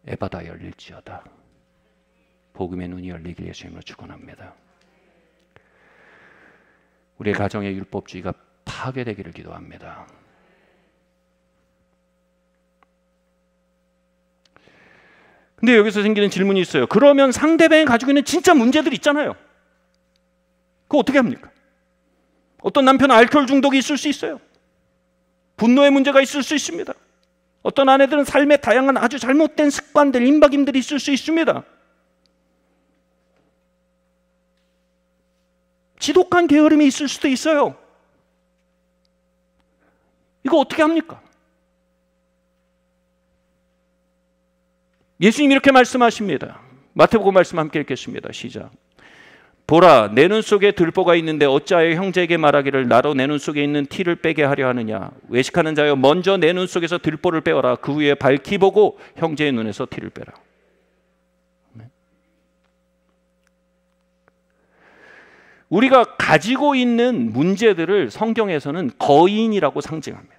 에바다 열릴지어다. 복음의 눈이 열리길 예수님으로 축원합니다. 우리의 가정의 율법주의가 파괴되기를 기도합니다. 근데 여기서 생기는 질문이 있어요. 그러면 상대방이 가지고 있는 진짜 문제들 있잖아요. 그거 어떻게 합니까? 어떤 남편은 알코올 중독이 있을 수 있어요. 분노의 문제가 있을 수 있습니다. 어떤 아내들은 삶의 다양한 아주 잘못된 습관들, 임박임들이 있을 수 있습니다. 지독한 게으름이 있을 수도 있어요. 이거 어떻게 합니까? 예수님 이렇게 말씀하십니다. 마태복음 말씀 함께 읽겠습니다. 시작. 보라, 내 눈 속에 들보가 있는데 어찌하여 형제에게 말하기를 나로 내 눈 속에 있는 티를 빼게 하려 하느냐. 외식하는 자여, 먼저 내 눈 속에서 들보를 빼어라. 그 후에 밝히 보고 형제의 눈에서 티를 빼라. 우리가 가지고 있는 문제들을 성경에서는 거인이라고 상징합니다.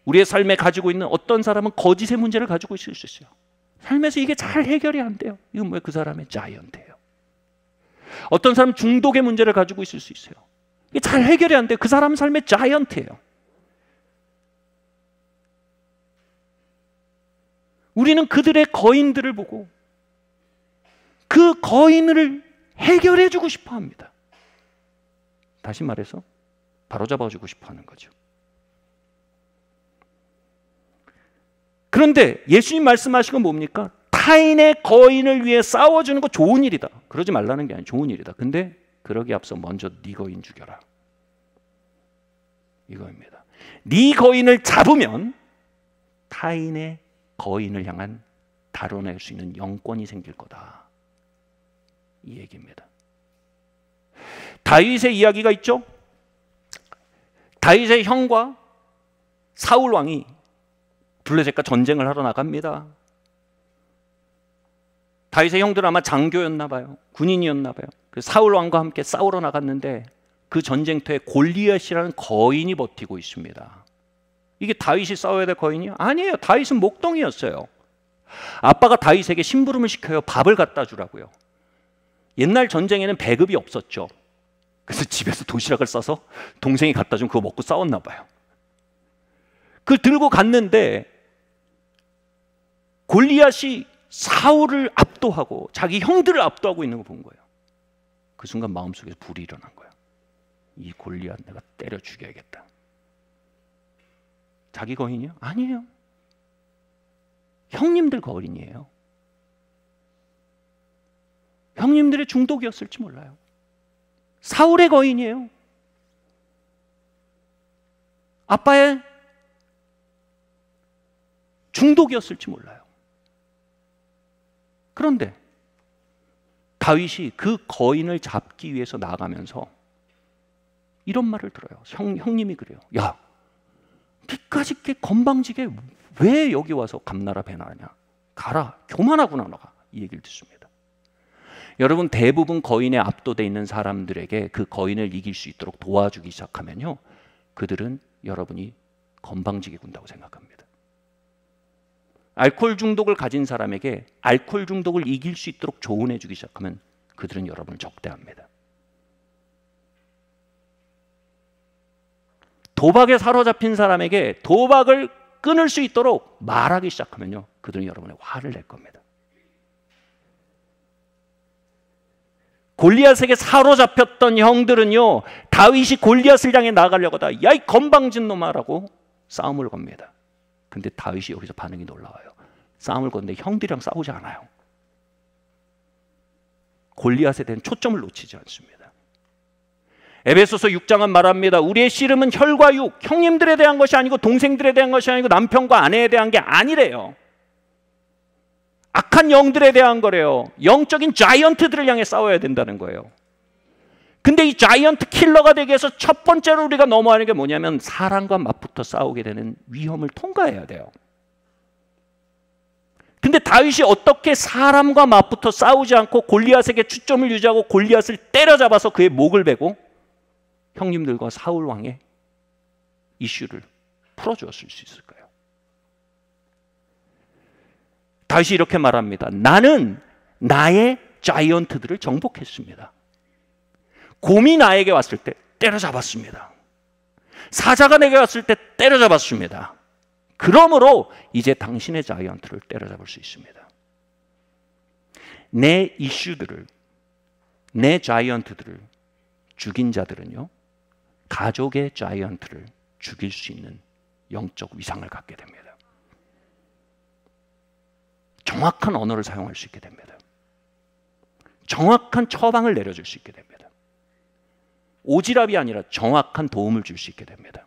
우리의 삶에 가지고 있는 어떤 사람은 거짓의 문제를 가지고 있을 수 있어요. 삶에서 이게 잘 해결이 안 돼요. 이건 뭐예요? 그 사람의 자이언트예요. 어떤 사람은 중독의 문제를 가지고 있을 수 있어요. 이게 잘 해결이 안 돼요. 그 사람 삶의 자이언트예요. 우리는 그들의 거인들을 보고 그 거인을 해결해 주고 싶어 합니다. 다시 말해서 바로잡아 주고 싶어 하는 거죠. 그런데 예수님 말씀하신 건 뭡니까? 타인의 거인을 위해 싸워주는 거 좋은 일이다. 그러지 말라는 게 아니라 좋은 일이다. 근데 그러기 앞서 먼저 네 거인 죽여라. 이거입니다. 네 거인을 잡으면 타인의 거인을 향한 다뤄낼 수 있는 영권이 생길 거다. 이 얘기입니다. 다윗의 이야기가 있죠. 다윗의 형과 사울 왕이 블레셋과 전쟁을 하러 나갑니다. 다윗의 형들은 아마 장교였나 봐요. 군인이었나 봐요. 그래서 사울 왕과 함께 싸우러 나갔는데 그 전쟁터에 골리앗이라는 거인이 버티고 있습니다. 이게 다윗이 싸워야 될 거인이요? 아니에요. 다윗은 목동이었어요. 아빠가 다윗에게 심부름을 시켜요. 밥을 갖다 주라고요. 옛날 전쟁에는 배급이 없었죠. 그래서 집에서 도시락을 싸서 동생이 갖다 준 그거 먹고 싸웠나 봐요. 그걸 들고 갔는데 골리앗이 사울을 압도하고 자기 형들을 압도하고 있는 거 본 거예요. 그 순간 마음속에서 불이 일어난 거예요. 이 골리앗 내가 때려 죽여야겠다. 자기 거인이요? 아니에요. 형님들 거인이에요. 형님들의 중독이었을지 몰라요. 사울의 거인이에요. 아빠의 중독이었을지 몰라요. 그런데 다윗이 그 거인을 잡기 위해서 나가면서 이런 말을 들어요. 형님이 그래요. 야, 니까짓 게 건방지게 왜 여기 와서 감나라 배나냐? 가라. 교만하구나 너가. 이 얘기를 듣습니다. 여러분, 대부분 거인에 압도되어 있는 사람들에게 그 거인을 이길 수 있도록 도와주기 시작하면요, 그들은 여러분이 건방지게 군다고 생각합니다. 알코올 중독을 가진 사람에게 알코올 중독을 이길 수 있도록 조언해 주기 시작하면 그들은 여러분을 적대합니다. 도박에 사로잡힌 사람에게 도박을 끊을 수 있도록 말하기 시작하면요, 그들은 여러분의 화를 낼 겁니다. 골리앗에게 사로잡혔던 형들은요, 다윗이 골리앗을 향해 나가려고 하다 야 이 건방진 놈아라고 싸움을 겁니다. 근데 다윗이 여기서 반응이 놀라워요. 싸움을 거는데 형들이랑 싸우지 않아요. 골리앗에 대한 초점을 놓치지 않습니다. 에베소서 6장은 말합니다. 우리의 씨름은 혈과 육, 형님들에 대한 것이 아니고 동생들에 대한 것이 아니고 남편과 아내에 대한 게 아니래요. 악한 영들에 대한 거래요. 영적인 자이언트들을 향해 싸워야 된다는 거예요. 근데 이 자이언트 킬러가 되기 위해서 첫 번째로 우리가 넘어야 하는 게 뭐냐면 사람과 맞붙어 싸우게 되는 위험을 통과해야 돼요. 근데 다윗이 어떻게 사람과 맞붙어 싸우지 않고 골리앗에게 초점을 유지하고 골리앗을 때려잡아서 그의 목을 베고 형님들과 사울 왕의 이슈를 풀어주었을 수 있을까요? 다윗이 이렇게 말합니다. 나는 나의 자이언트들을 정복했습니다. 곰이 나에게 왔을 때 때려잡았습니다. 사자가 내게 왔을 때 때려잡았습니다. 그러므로 이제 당신의 자이언트를 때려잡을 수 있습니다. 내 이슈들을, 내 자이언트들을 죽인 자들은요, 가족의 자이언트를 죽일 수 있는 영적 위상을 갖게 됩니다. 정확한 언어를 사용할 수 있게 됩니다. 정확한 처방을 내려줄 수 있게 됩니다. 오지랖이 아니라 정확한 도움을 줄 수 있게 됩니다.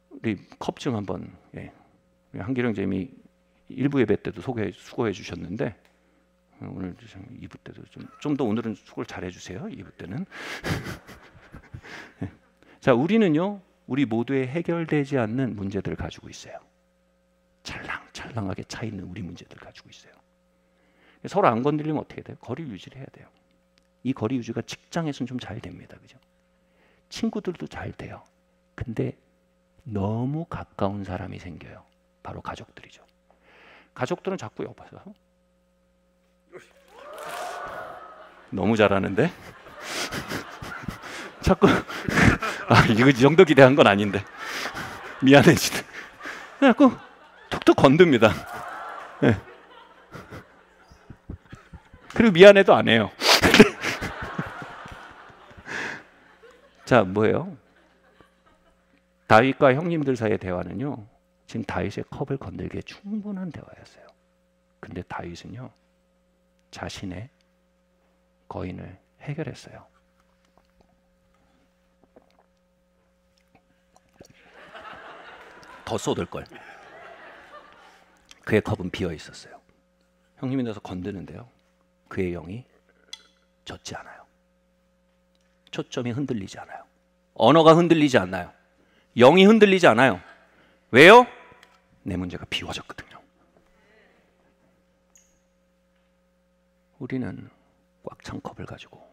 우리 컵 좀 한번, 한기령 쌤이 1부 예배 때도 수고해 주셨는데 오늘 2부 때도 좀 더 오늘은 수고를 잘해 주세요. 2부 때는. 자, 우리는요, 우리 모두의 해결되지 않는 문제들을 가지고 있어요. 찰랑찰랑하게 차 있는 우리 문제들을 가지고 있어요. 서로 안 건드리면 어떻게 돼요? 거리 유지를 해야 돼요. 이 거리 유지가 직장에서는 좀 잘 됩니다. 그죠? 친구들도 잘 돼요. 근데 너무 가까운 사람이 생겨요. 바로 가족들이죠. 가족들은 자꾸 옆에서 너무 잘하는데? 자꾸 이거 이 정도 기대한 건 아닌데 미안해 진짜. 자꾸 툭툭 건듭니다. 네. 그리고 미안해도 안 해요. 자, 뭐예요? 다윗과 형님들 사이의 대화는요, 지금 다윗의 컵을 건들기에 충분한 대화였어요. 근데 다윗은요, 자신의 거인을 해결했어요. 더 쏟을 걸. 그의 컵은 비어 있었어요. 형님이 나서 건드는데요, 그의 영이 젖지 않아요. 초점이 흔들리지 않아요. 언어가 흔들리지 않아요. 영이 흔들리지 않아요. 왜요? 내 문제가 비워졌거든요. 우리는 꽉 찬 컵을 가지고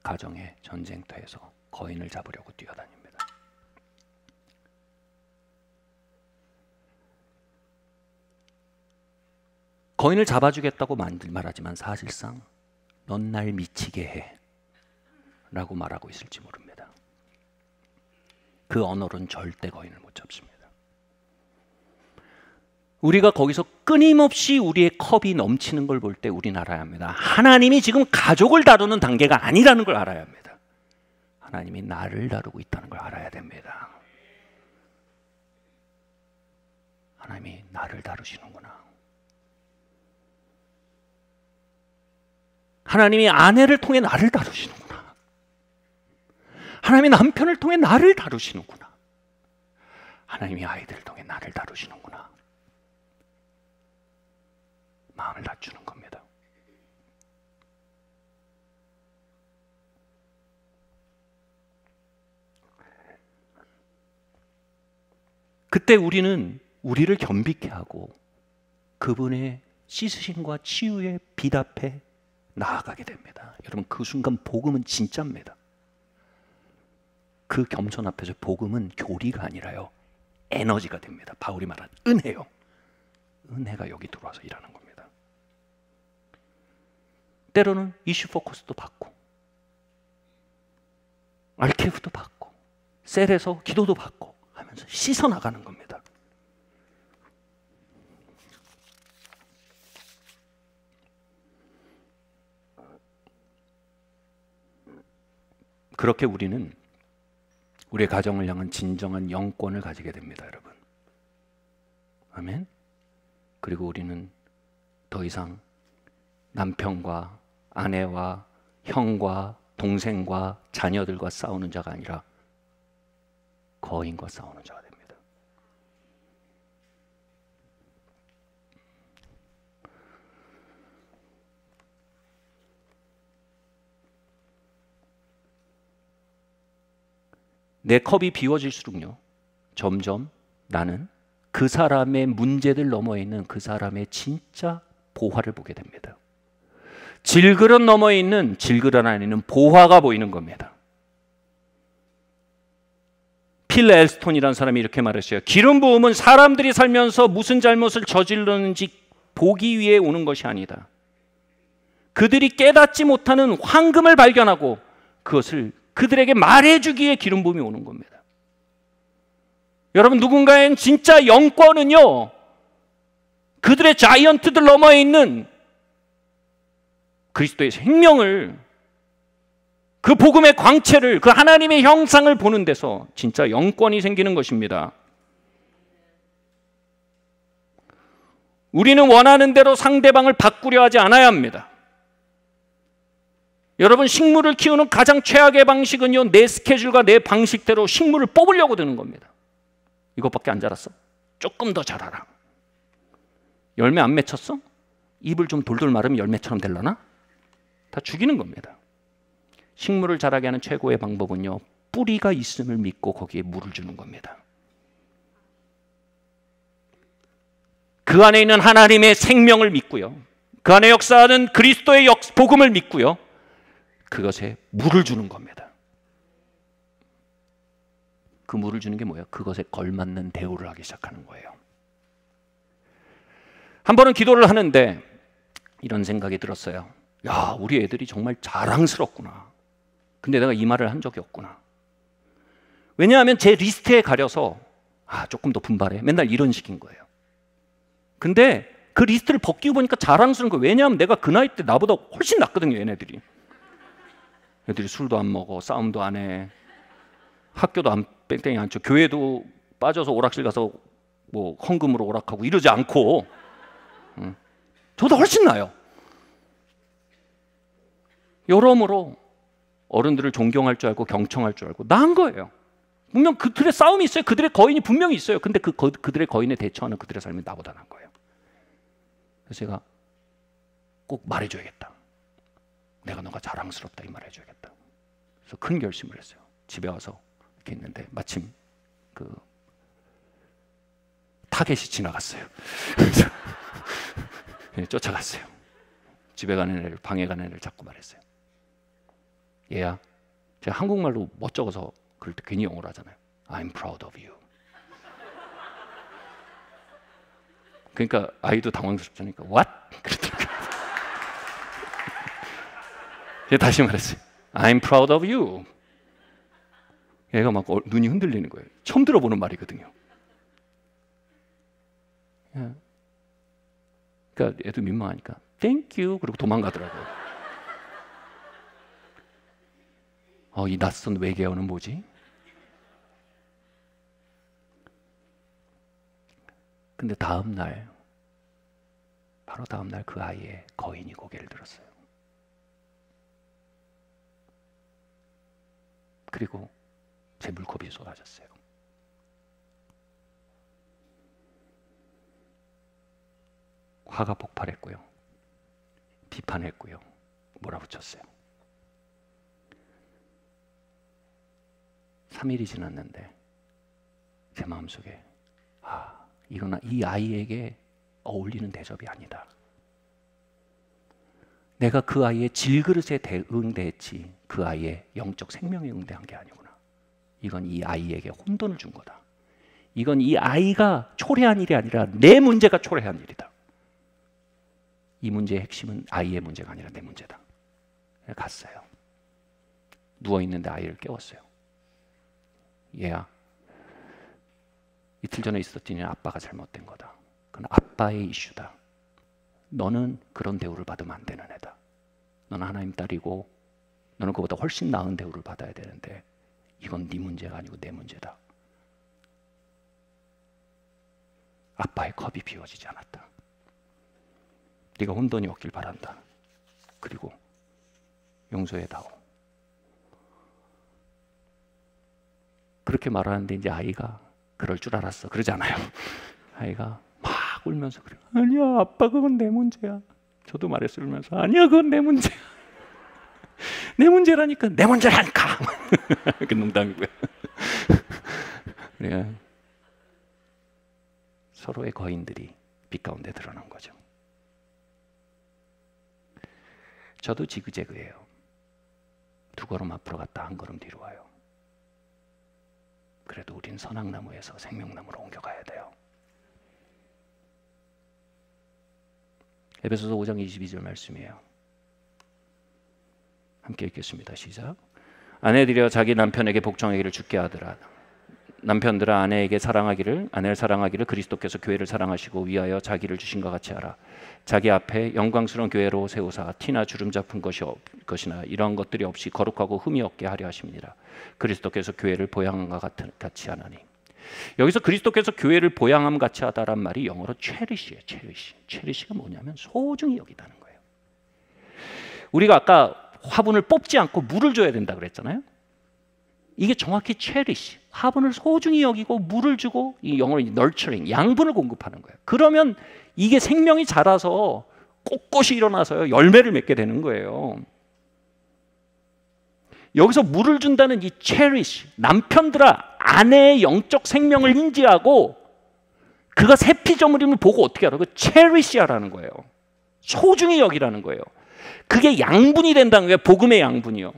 가정의 전쟁터에서 거인을 잡으려고 뛰어다닙니다. 거인을 잡아주겠다고 말하지만 사실상 넌 날 미치게 해 라고 말하고 있을지 모릅니다. 그 언어로는 절대 거인을 못 잡습니다. 우리가 거기서 끊임없이 우리의 컵이 넘치는 걸 볼 때 우리는 알아야 합니다. 하나님이 지금 가족을 다루는 단계가 아니라는 걸 알아야 합니다. 하나님이 나를 다루고 있다는 걸 알아야 됩니다. 하나님이 나를 다루시는구나. 하나님이 아내를 통해 나를 다루시는구나. 하나님이 남편을 통해 나를 다루시는구나. 하나님이 아이들을 통해 나를 다루시는구나. 마음을 낮추는 겁니다. 그때 우리는 우리를 겸비케 하고 그분의 씻으심과 치유의 빛 앞에 나아가게 됩니다. 여러분, 그 순간 복음은 진짜입니다. 그 겸손 앞에서 복음은 교리가 아니라요, 에너지가 됩니다. 바울이 말한 은혜요. 은혜가 여기 들어와서 일하는 겁니다. 때로는 이슈 포커스도 받고 알케프도 받고 셀에서 기도도 받고 하면서 씻어나가는 겁니다. 그렇게 우리는 우리의 가정을 향한 진정한 영권을 가지게 됩니다, 여러분. 아멘. 그리고 우리는 더 이상 남편과 아내와 형과 동생과 자녀들과 싸우는 자가 아니라 거인과 싸우는 자가 됩니다. 내 컵이 비워질수록요, 점점 나는 그 사람의 문제들 너머에 있는 그 사람의 진짜 보화를 보게 됩니다. 질그릇 너머에 있는 질그릇 안에 있는 보화가 보이는 겁니다. 필 엘스톤이라는 사람이 이렇게 말했어요. 기름 부음은 사람들이 살면서 무슨 잘못을 저질렀는지 보기 위해 오는 것이 아니다. 그들이 깨닫지 못하는 황금을 발견하고 그것을 그들에게 말해주기 위해 기름 부음이 오는 겁니다. 여러분, 누군가의 진짜 영권은요, 그들의 자이언트들 너머에 있는 그리스도의 생명을, 그 복음의 광채를, 그 하나님의 형상을 보는 데서 진짜 영권이 생기는 것입니다. 우리는 원하는 대로 상대방을 바꾸려 하지 않아야 합니다. 여러분, 식물을 키우는 가장 최악의 방식은요, 내 스케줄과 내 방식대로 식물을 뽑으려고 드는 겁니다. 이것밖에 안 자랐어? 조금 더 자라라. 열매 안 맺혔어? 잎을 좀 돌돌 마르면 열매처럼 될라나? 다 죽이는 겁니다. 식물을 자라게 하는 최고의 방법은요, 뿌리가 있음을 믿고 거기에 물을 주는 겁니다. 그 안에 있는 하나님의 생명을 믿고요, 그 안에 역사하는 그리스도의 복음을 믿고요, 그것에 물을 주는 겁니다. 그 물을 주는 게 뭐예요? 그것에 걸맞는 대우를 하기 시작하는 거예요. 한 번은 기도를 하는데 이런 생각이 들었어요. 야, 우리 애들이 정말 자랑스럽구나. 근데 내가 이 말을 한 적이 없구나. 왜냐하면 제 리스트에 가려서 조금 더 분발해. 맨날 이런 식인 거예요. 근데 그 리스트를 벗기고 보니까 자랑스러운 거예요. 왜냐하면 내가 그 나이 때 나보다 훨씬 낫거든요, 얘네들이. 애들이 술도 안 먹어, 싸움도 안 해, 학교도 안 뺑뺑이 안 쳐, 교회도 빠져서 오락실 가서 뭐 헌금으로 오락하고 이러지 않고, 저보다 훨씬 나아요. 여러모로 어른들을 존경할 줄 알고 경청할 줄 알고 나은 거예요. 분명 그들의 싸움이 있어요. 그들의 거인이 분명히 있어요. 근데 그들의 거인에 대처하는 그들의 삶이 나보다 나은 거예요. 그래서 제가 꼭 말해줘야겠다. 내가 너가 자랑스럽다 이 말해줘야겠다. 그래서 큰 결심을 했어요. 집에 와서 이렇게 있는데 마침 그 타겟이 지나갔어요. 그래서 쫓아갔어요. 집에 가는 애를, 방에 가는 애를 잡고 말했어요. 얘야, 제가 한국말로 멋쩍어서 그럴 때 괜히 영어로 하잖아요. I'm proud of you. 그러니까 아이도 당황스럽다니까 What? 그러더라고요. 제가 다시 말했어요. I'm proud of you. 얘가 막 눈이 흔들리는 거예요. 처음 들어보는 말이거든요. 그러니까 얘도 민망하니까 Thank you 그러고 도망가더라고요. 이 낯선 외계어는 뭐지? 근데 다음 날, 바로 다음 날 그 아이의 거인이 고개를 들었어요. 그리고 제 물컵이 쏟아졌어요. 화가 폭발했고요. 비판했고요. 몰아붙였어요. 3일이 지났는데 제 마음속에 이건 이 아이에게 어울리는 대접이 아니다. 내가 그 아이의 질그릇에 응대했지 그 아이의 영적 생명에 응대한 게 아니구나. 이건 이 아이에게 혼돈을 준 거다. 이건 이 아이가 초래한 일이 아니라 내 문제가 초래한 일이다. 이 문제의 핵심은 아이의 문제가 아니라 내 문제다. 갔어요. 누워있는데 아이를 깨웠어요. 얘야, 이틀 전에 있었던 일은 아빠가 잘못된 거다. 그건 아빠의 이슈다. 너는 그런 대우를 받으면 안 되는 애다. 너는 하나님 딸이고 너는 그보다 훨씬 나은 대우를 받아야 되는데 이건 네 문제가 아니고 내 문제다. 아빠의 컵이 비워지지 않았다. 네가 혼돈이 없길 바란다. 그리고 용서해다오. 그렇게 말하는데 이제 아이가 그럴 줄 알았어. 그러잖아요. 아이가 막 울면서 그래. 아니야, 아빠 그건 내 문제야. 저도 말했어요. 울면서 아니야, 그건 내 문제야. 내 문제라니까. 내 문제라니까. 그 농담이고요. 그래. 서로의 거인들이 빛 가운데 드러난 거죠. 저도 지그재그예요. 두 걸음 앞으로 갔다 한 걸음 뒤로 와요. 그래도 우린 선악나무에서 생명나무로 옮겨가야 돼요. 에베소서 5장 22절 말씀이에요. 함께 읽겠습니다. 시작. 아내들이여 자기 남편에게 복종하기를 주께 하더라. 남편들아 아내에게 사랑하기를, 아내를 사랑하기를 그리스도께서 교회를 사랑하시고 위하여 자기를 주신 것 같이 하라. 자기 앞에 영광스러운 교회로 세우사 티나 주름 잡은 것이나 이러한 것들이 없이 거룩하고 흠이 없게 하려 하십니다. 그리스도께서 교회를 보양함 같이 하나니. 여기서 그리스도께서 교회를 보양함 같이 하다란 말이 영어로 체리시예요. 체리시가 뭐냐면 소중히 여기다는 거예요. 우리가 아까 화분을 뽑지 않고 물을 줘야 된다 그랬잖아요. 이게 정확히 체리시, 화분을 소중히 여기고 물을 주고, 이 영어로 nurturing, 양분을 공급하는 거예요. 그러면 이게 생명이 자라서 꼿꼿이 일어나서요 열매를 맺게 되는 거예요. 여기서 물을 준다는 이 cherish, 남편들아 아내의 영적 생명을 인지하고 그가 새 피조물임을 보고 어떻게 하라고? cherish하라는 거예요. 소중히 여기라는 거예요. 그게 양분이 된다는 거예요. 복음의 양분이요.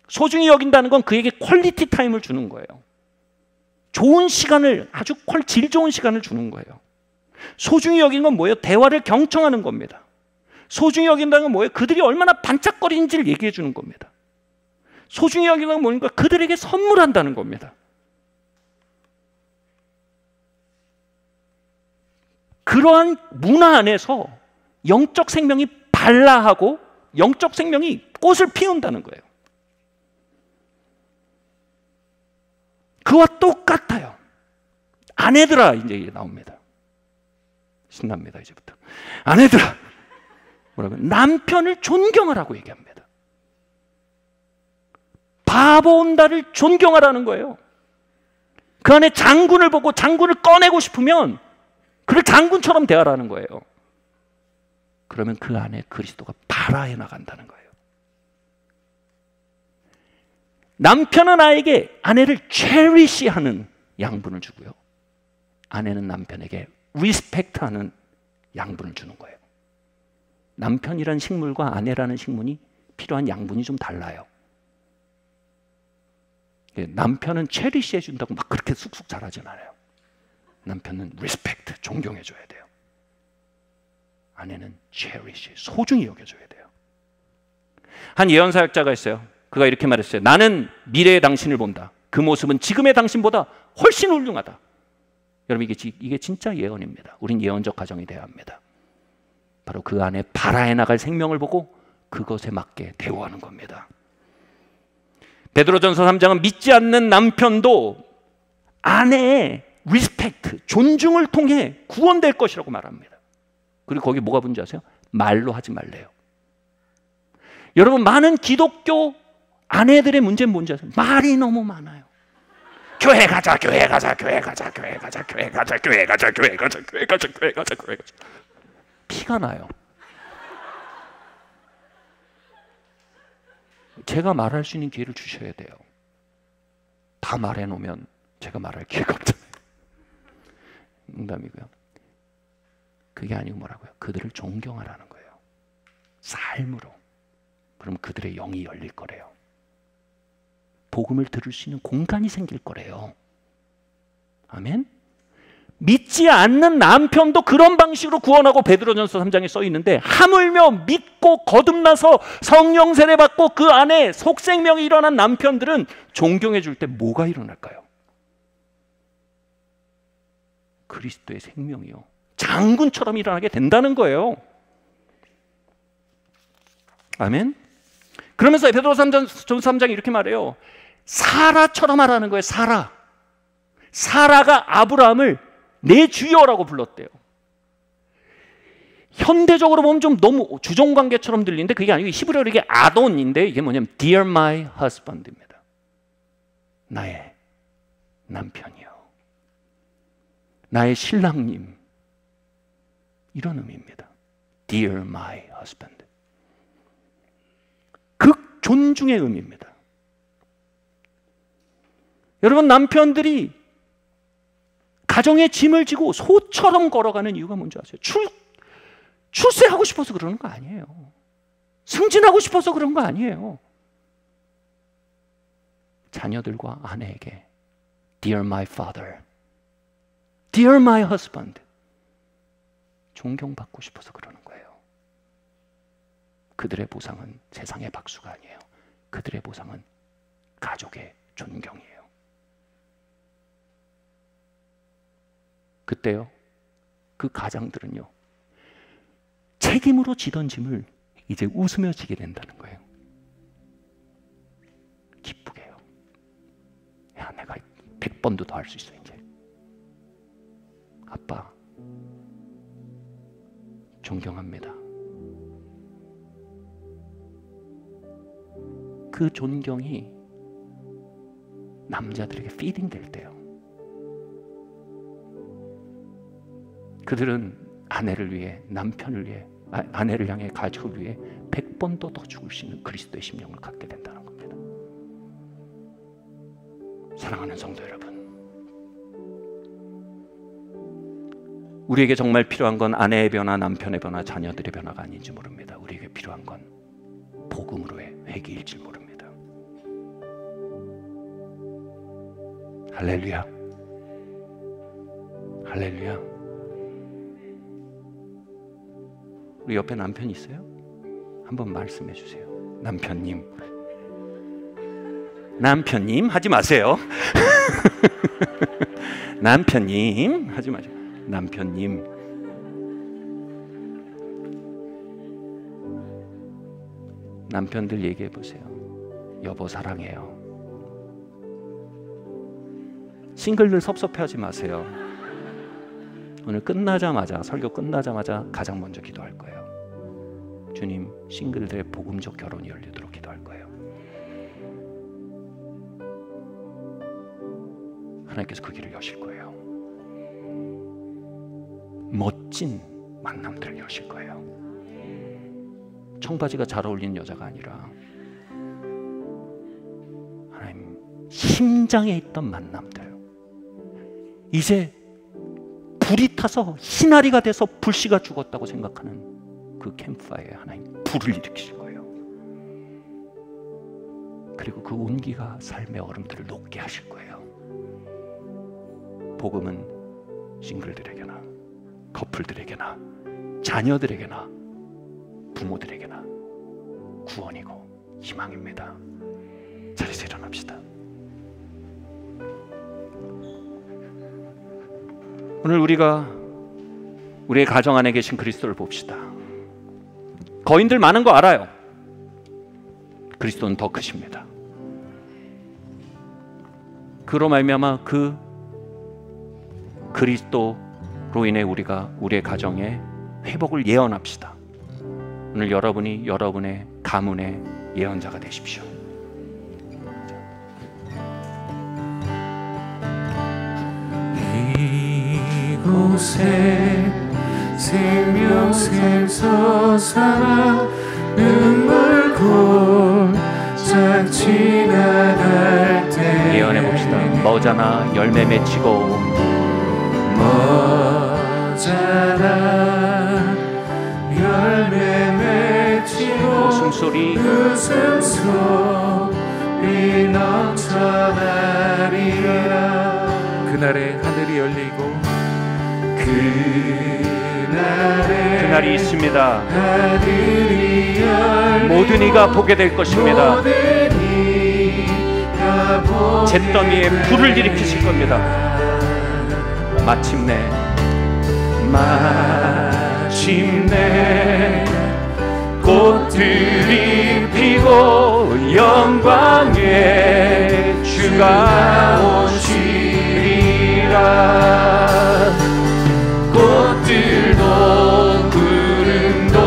소중히 여긴다는 건 그에게 퀄리티 타임을 주는 거예요. 좋은 시간을, 아주 질 좋은 시간을 주는 거예요. 소중히 여기는 건 뭐예요? 대화를 경청하는 겁니다. 소중히 여긴다는 건 뭐예요? 그들이 얼마나 반짝거리는지를 얘기해 주는 겁니다. 소중히 여기는 건 뭐니까? 그들에게 선물한다는 겁니다. 그러한 문화 안에서 영적 생명이 발라하고 영적 생명이 꽃을 피운다는 거예요. 그와 똑같아요. 아내들아, 이제 나옵니다. 신납니다, 이제부터. 아내들아, 뭐라고요? 남편을 존경하라고 얘기합니다. 바보 온다를 존경하라는 거예요. 그 안에 장군을 보고 장군을 꺼내고 싶으면 그를 장군처럼 대하라는 거예요. 그러면 그 안에 그리스도가 발화해 나간다는 거예요. 남편은 아내를 체리시하는 양분을 주고요. 아내는 남편에게 리스펙트하는 양분을 주는 거예요. 남편이라는 식물과 아내라는 식물이 필요한 양분이 좀 달라요. 남편은 체리시 해준다고 막 그렇게 쑥쑥 자라진 않아요. 남편은 리스펙트, 존경해줘야 돼요. 아내는 체리시, 소중히 여겨줘야 돼요. 한 예언사역자가 있어요. 그가 이렇게 말했어요. 나는 미래의 당신을 본다. 그 모습은 지금의 당신보다 훨씬 훌륭하다. 여러분 이게 진짜 예언입니다. 우린 예언적 가정이 되어야 합니다. 바로 그 안에 발화해 나갈 생명을 보고 그것에 맞게 대우하는 겁니다. 베드로전서 3장은 믿지 않는 남편도 아내의 리스펙트, 존중을 통해 구원될 것이라고 말합니다. 그리고 거기 뭐가 문제 아세요? 말로 하지 말래요. 여러분 많은 기독교 아내들의 문제는 뭔지 아세요? 말이 너무 많아요. 교회 가자, 교회 가자, 교회 가자, 교회 가자, 교회 가자, 교회 가자, 교회 가자, 교회 가자, 교회 가자, 교회 가자. 피가 나요. 제가 말할 수 있는 기회를 주셔야 돼요. 다 말해놓으면 제가 말할 기회가 없잖아요. 농담이고요. 그게 아니고 뭐라고요? 그들을 존경하라는 거예요. 삶으로. 그러면 그들의 영이 열릴 거래요. 복음을 들을 수 있는 공간이 생길 거래요. 아멘? 믿지 않는 남편도 그런 방식으로 구원하고 베드로전서 3장에 써 있는데 하물며 믿고 거듭나서 성령 세례 받고 그 안에 속생명이 일어난 남편들은 존경해 줄 때 뭐가 일어날까요? 그리스도의 생명이요. 장군처럼 일어나게 된다는 거예요. 아멘? 그러면서 베드로전서 3장이 이렇게 말해요. 사라처럼 하라는 거예요. 사라가 아브라함을 내 주여라고 불렀대요. 현대적으로 보면 좀 너무 주종관계처럼 들리는데 그게 아니고 히브리어로 이게 아돈인데 이게 뭐냐면 Dear my husband입니다. 나의 남편이요. 나의 신랑님. 이런 의미입니다. Dear my husband. 극 존중의 의미입니다. 여러분 남편들이 가정의 짐을 지고 소처럼 걸어가는 이유가 뭔지 아세요? 출세하고 싶어서 그러는 거 아니에요. 승진하고 싶어서 그런 거 아니에요. 자녀들과 아내에게 Dear my father, Dear my husband 존경받고 싶어서 그러는 거예요. 그들의 보상은 세상의 박수가 아니에요. 그들의 보상은 가족의 존경이에요. 그때요, 그 가장들은요, 책임으로 지던 짐을 이제 웃으며 지게 된다는 거예요. 기쁘게요. 야, 내가 100번도 더 할 수 있어, 이제. 아빠, 존경합니다. 그 존경이 남자들에게 피딩 될 때요. 그들은 아내를 위해, 남편을 위해, 아내를 향해, 가족을 위해 100번도 더 죽을 수 있는 그리스도의 심령을 갖게 된다는 겁니다. 사랑하는 성도 여러분, 우리에게 정말 필요한 건 아내의 변화, 남편의 변화, 자녀들의 변화가 아닌지 모릅니다. 우리에게 필요한 건 복음으로의 회개일지 모릅니다. 할렐루야. 할렐루야. 우리 옆에 남편 있어요? 한번 말씀해 주세요. 남편님 하지 마세요. 남편님 하지 마세요. 남편님. 남편들 얘기해 보세요. 여보 사랑해요. 싱글들 섭섭해하지 마세요. 오늘 끝나자마자, 설교 끝나자마자 가장 먼저 기도할 거예요. 주님, 싱글들의 복음적 결혼이 열리도록 기도할 거예요. 하나님께서 그 길을 여실 거예요. 멋진 만남들을 여실 거예요. 청바지가 잘 어울리는 여자가 아니라 하나님 심장에 있던 만남들, 이제 불이 타서 희나리가 돼서 불씨가 죽었다고 생각하는 그 캠프파이어에 하나님 불을 일으키실 거예요. 그리고 그 온기가 삶의 얼음들을 녹게 하실 거예요. 복음은 싱글들에게나 커플들에게나 자녀들에게나 부모들에게나 구원이고 희망입니다. 자리에서 일어납시다. 오늘 우리가 우리의 가정 안에 계신 그리스도를 봅시다. 거인들 많은 거 알아요. 그리스도는 더 크십니다. 그로 말미암아 그 그리스도로 인해 우리가 우리의 가정에 회복을 예언합시다. 오늘 여러분이 여러분의 가문의 예언자가 되십시오. 이곳에 생명샘 솟아나 눈물 골짝 지나갈 때 예언해 봅시다. 머자나 열매 맺히고 머자나 열매 맺히고 웃음소리 넘쳐나리라. 그날에 하늘이 열리고 그날이 있습니다. 하늘이 열리고 모든 이가 보게 될 것입니다. 잿더미에 불을 일으키실 겁니다. 마침내 꽃들이 피고 영광의 주가 오시리라. 꽃들도 구름도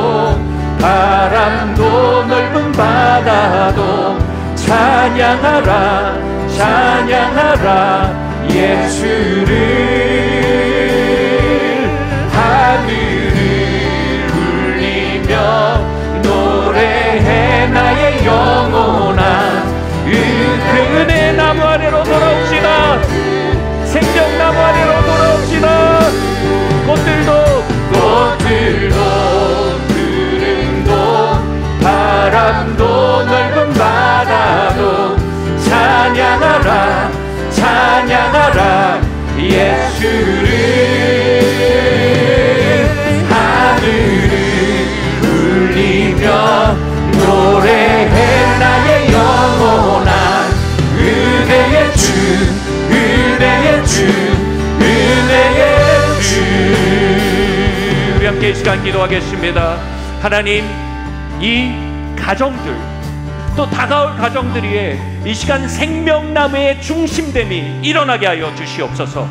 바람도 넓은 바다도 찬양하라 찬양하라 예수를. 하늘을 울리며 노래해 나의 영혼아. 은혜 나무 아래로 돌아옵시다. 생명나무 아래로 돌아옵시다. 꽃들도 구름도 바람도 넓은 바다도 찬양하라 찬양하라 예수를. 하늘을 울리며 노래해 나의 영혼아. 은혜의 주 은혜의 주 은혜의 주. 우리 함께 이 시간 기도하겠습니다. 하나님, 이 가정들 또 다가올 가정들 위에 이 시간 생명나무의 중심됨이 일어나게 하여 주시옵소서.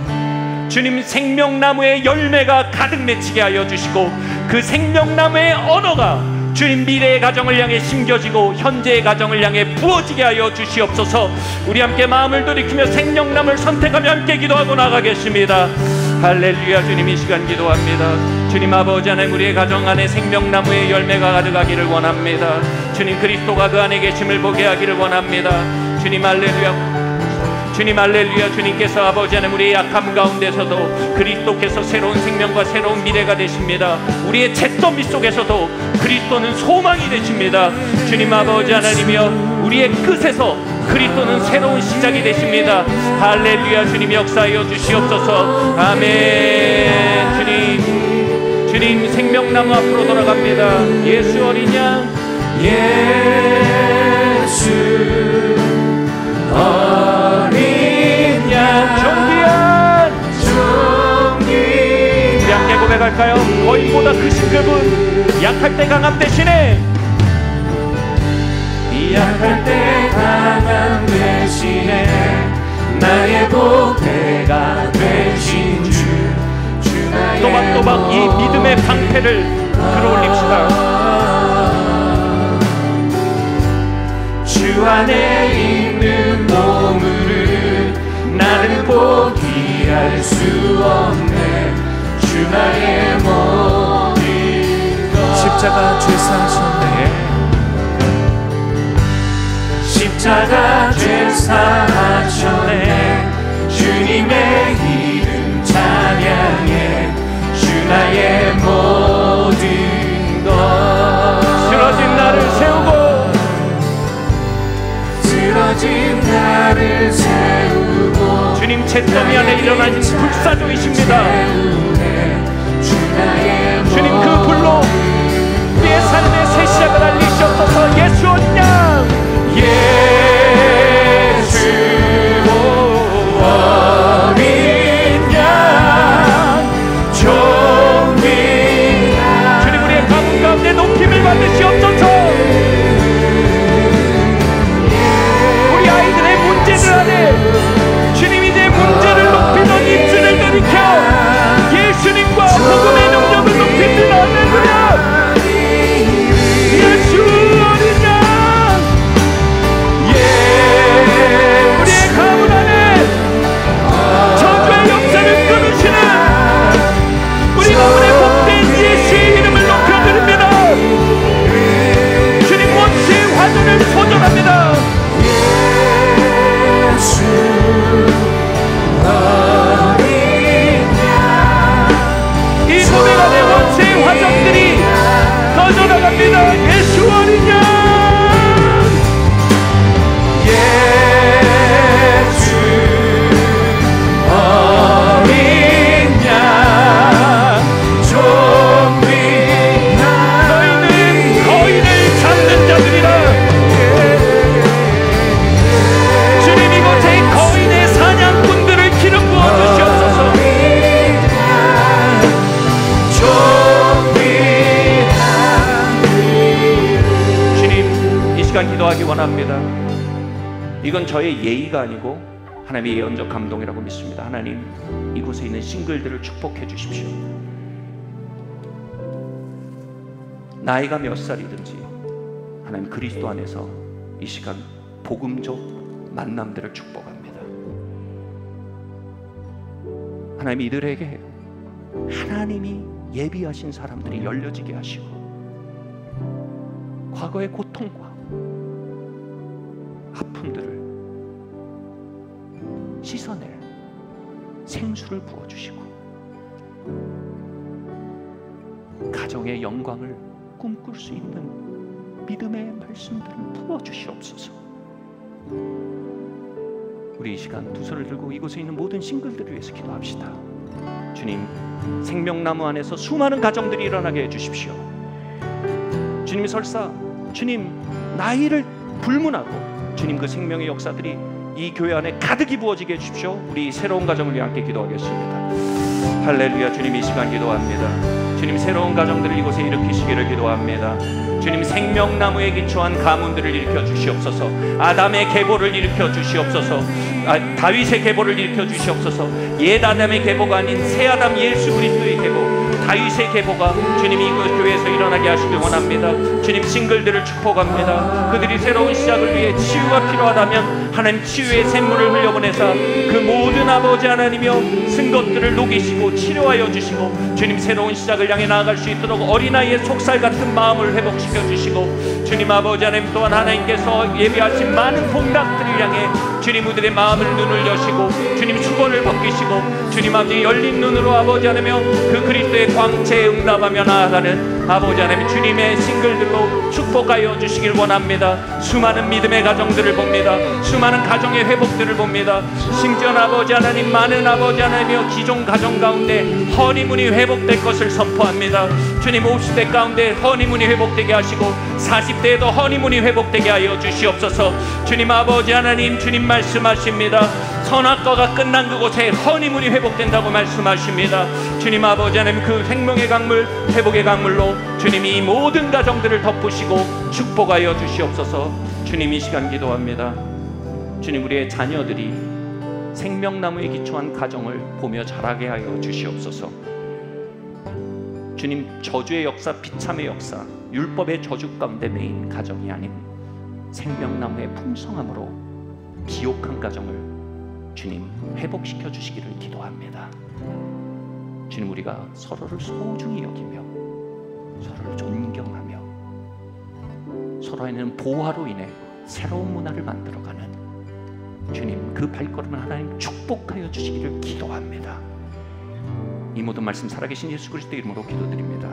주님, 생명나무의 열매가 가득 맺히게 하여 주시고 그 생명나무의 언어가 주님 미래의 가정을 향해 심겨지고 현재의 가정을 향해 부어지게 하여 주시옵소서. 우리 함께 마음을 돌이키며 생명나무를 선택하며 함께 기도하고 나가겠습니다. 할렐루야. 주님, 이 시간 기도합니다. 주님 아버지 하나님, 우리의 가정 안에 생명나무의 열매가 가득하기를 원합니다. 주님, 그리스도가 그 안에 계심을 보게 하기를 원합니다. 주님 할렐루야. 주님 할렐루야. 주님께서 아버지 하나님 우리의 약함 가운데서도 그리스도께서 새로운 생명과 새로운 미래가 되십니다. 우리의 잿더미 속에서도 그리스도는 소망이 되십니다. 주님 아버지 하나님이여, 우리의 끝에서 그리스도는 새로운 시작이 되십니다. 할렐루야. 주님 역사하여 주시옵소서. 아멘. 주님 생명나무 앞으로 돌아갑니다. 예수 어린 양, 예수 어린 양, 존귀한 우리 함께 고백할까요? 거인보다 크신 그분, 약할 때 강함 대신에 약할 때 강함 대신에 나의 보배가 되신 주. 또박또박 이 믿음의 방패를 들어올립시다. 주 안에 있는 보물을 나는 포기할 수 없네. 주 나의 모든 것. 십자가 죄 사셨네. 십자가 죄 사하셨네. 주님의 이름 찬양해. 주 나의 모든 것. 쓰러진 나를 세우고 쓰러진 나를 세우고 주님 잿더미 안에 일어나신 불사조이십니다. 주님 그 불로 우리의 삶의 새 시작을 알리시옵소서. 예수 어린 양, 예수 어린 양 존귀한 주님 우리의 가문 가운데 높임을 받으시옵소서. 우리 아이들의 문제들 안에 주님 이제 문제를 높이던 입술을 들이켜 예수님과 복음의 능력을 높이는 할렐루야. 예수 어린 양, 우리의 가문 안에 저주의 역사를 끊으시는 우리 가문의 복된 예수의 이름을 높여드립니다. 주님 원수의 화전을 소전합니다. 예수 어린 양 이 고백 안에 원수의 화전들이 꺼져나갑니다. 예수 어린 양, 예수 어린 양 존귀한 너희는 거인을 잡는 자들이라. 주님 이곳에 거인의 사냥꾼들을 기름 부어 주시옵소서. 주님 이 시간 기도하기 원합니다. 이건 저의 예의가 아니고 하나님의 예언적 감동이라고 믿습니다. 하나님 이곳에 있는 싱글들을 축복해 주십시오. 나이가 몇 살이든지 하나님 그리스도 안에서 이 시간 복음적 만남들을 축복합니다. 하나님 이들에게 하나님이 예비하신 사람들이 열려지게 하시고 과거의 고통과 아픔들을 씻어낼 생수를 부어주시고 가정의 영광을 꿈꿀 수 있는 믿음의 말씀들을 부어주시옵소서. 우리 이 시간 두 손을 들고 이곳에 있는 모든 싱글들을 위해서 기도합시다. 주님 생명나무 안에서 수많은 가정들이 일어나게 해주십시오. 주님 설사 주님 나이를 불문하고 주님 그 생명의 역사들이 이 교회 안에 가득히 부어지게 해주십시오. 우리 새로운 가정을 위해 함께 기도하겠습니다. 할렐루야. 주님 이 시간 기도합니다. 주님 새로운 가정들을 이곳에 일으키시기를 기도합니다. 주님 생명나무에 기초한 가문들을 일으켜 주시옵소서. 아담의 계보를 일으켜 주시옵소서. 다윗의 계보를 일으켜 주시옵소서. 옛 아담의 계보가 아닌 새 아담 예수 그리스도의 계보, 다윗의 계보가 주님 이곳 교회에서 일어나게 하시길 원합니다. 주님 싱글들을 축복합니다. 그들이 새로운 시작을 위해 치유가 필요하다면 하나님 치유의 샘물을 흘려보내사 그 모든 아버지 하나님이여 쓴 것들을 녹이시고 치료하여 주시고 주님 새로운 시작을 향해 나아갈 수 있도록 어린아이의 속살 같은 마음을 회복시켜 주시고 주님 아버지 하나님 또한 하나님께서 예비하신 많은 복락들을 향해 주님 우리들의 마음을 눈을 여시고 주님 수건을 벗기시고 주님 아버지 열린 눈으로 아버지 하나며 그 그리스도의 광채에 응답하며 나아가는 아버지 하나님 주님의 싱글들로 축복하여 주시길 원합니다. 수많은 믿음의 가정들을 봅니다. 수많은 가정의 회복들을 봅니다. 심지어 아버지 하나님 많은 아버지 하나님이여 기존 가정 가운데 허니문이 회복될 것을 선포합니다. 주님 50대 가운데 허니문이 회복되게 하시고 40대에도 허니문이 회복되게 하여 주시옵소서. 주님 아버지 하나님 주님 말씀하십니다. 선악과가 끝난 그곳에 허니문이 회복된다고 말씀하십니다. 주님 아버지 하나님 그 생명의 강물 회복의 강물로 주님이 이 모든 가정들을 덮으시고 축복하여 주시옵소서. 주님 이 시간 기도합니다. 주님 우리의 자녀들이 생명나무에 기초한 가정을 보며 자라게 하여 주시옵소서. 주님 저주의 역사, 비참의 역사, 율법의 저주 가운데 매인 가정이 아닌 생명나무의 풍성함으로 기옥한 가정을 주님 회복시켜 주시기를 기도합니다. 주님 우리가 서로를 소중히 여기며 서로를 존경하며 서로에는 보화로 인해 새로운 문화를 만들어가는 주님, 그 발걸음을 하나님 축복하여 주시기를 기도합니다. 이 모든 말씀 살아계신 예수 그리스도 이름으로 기도드립니다.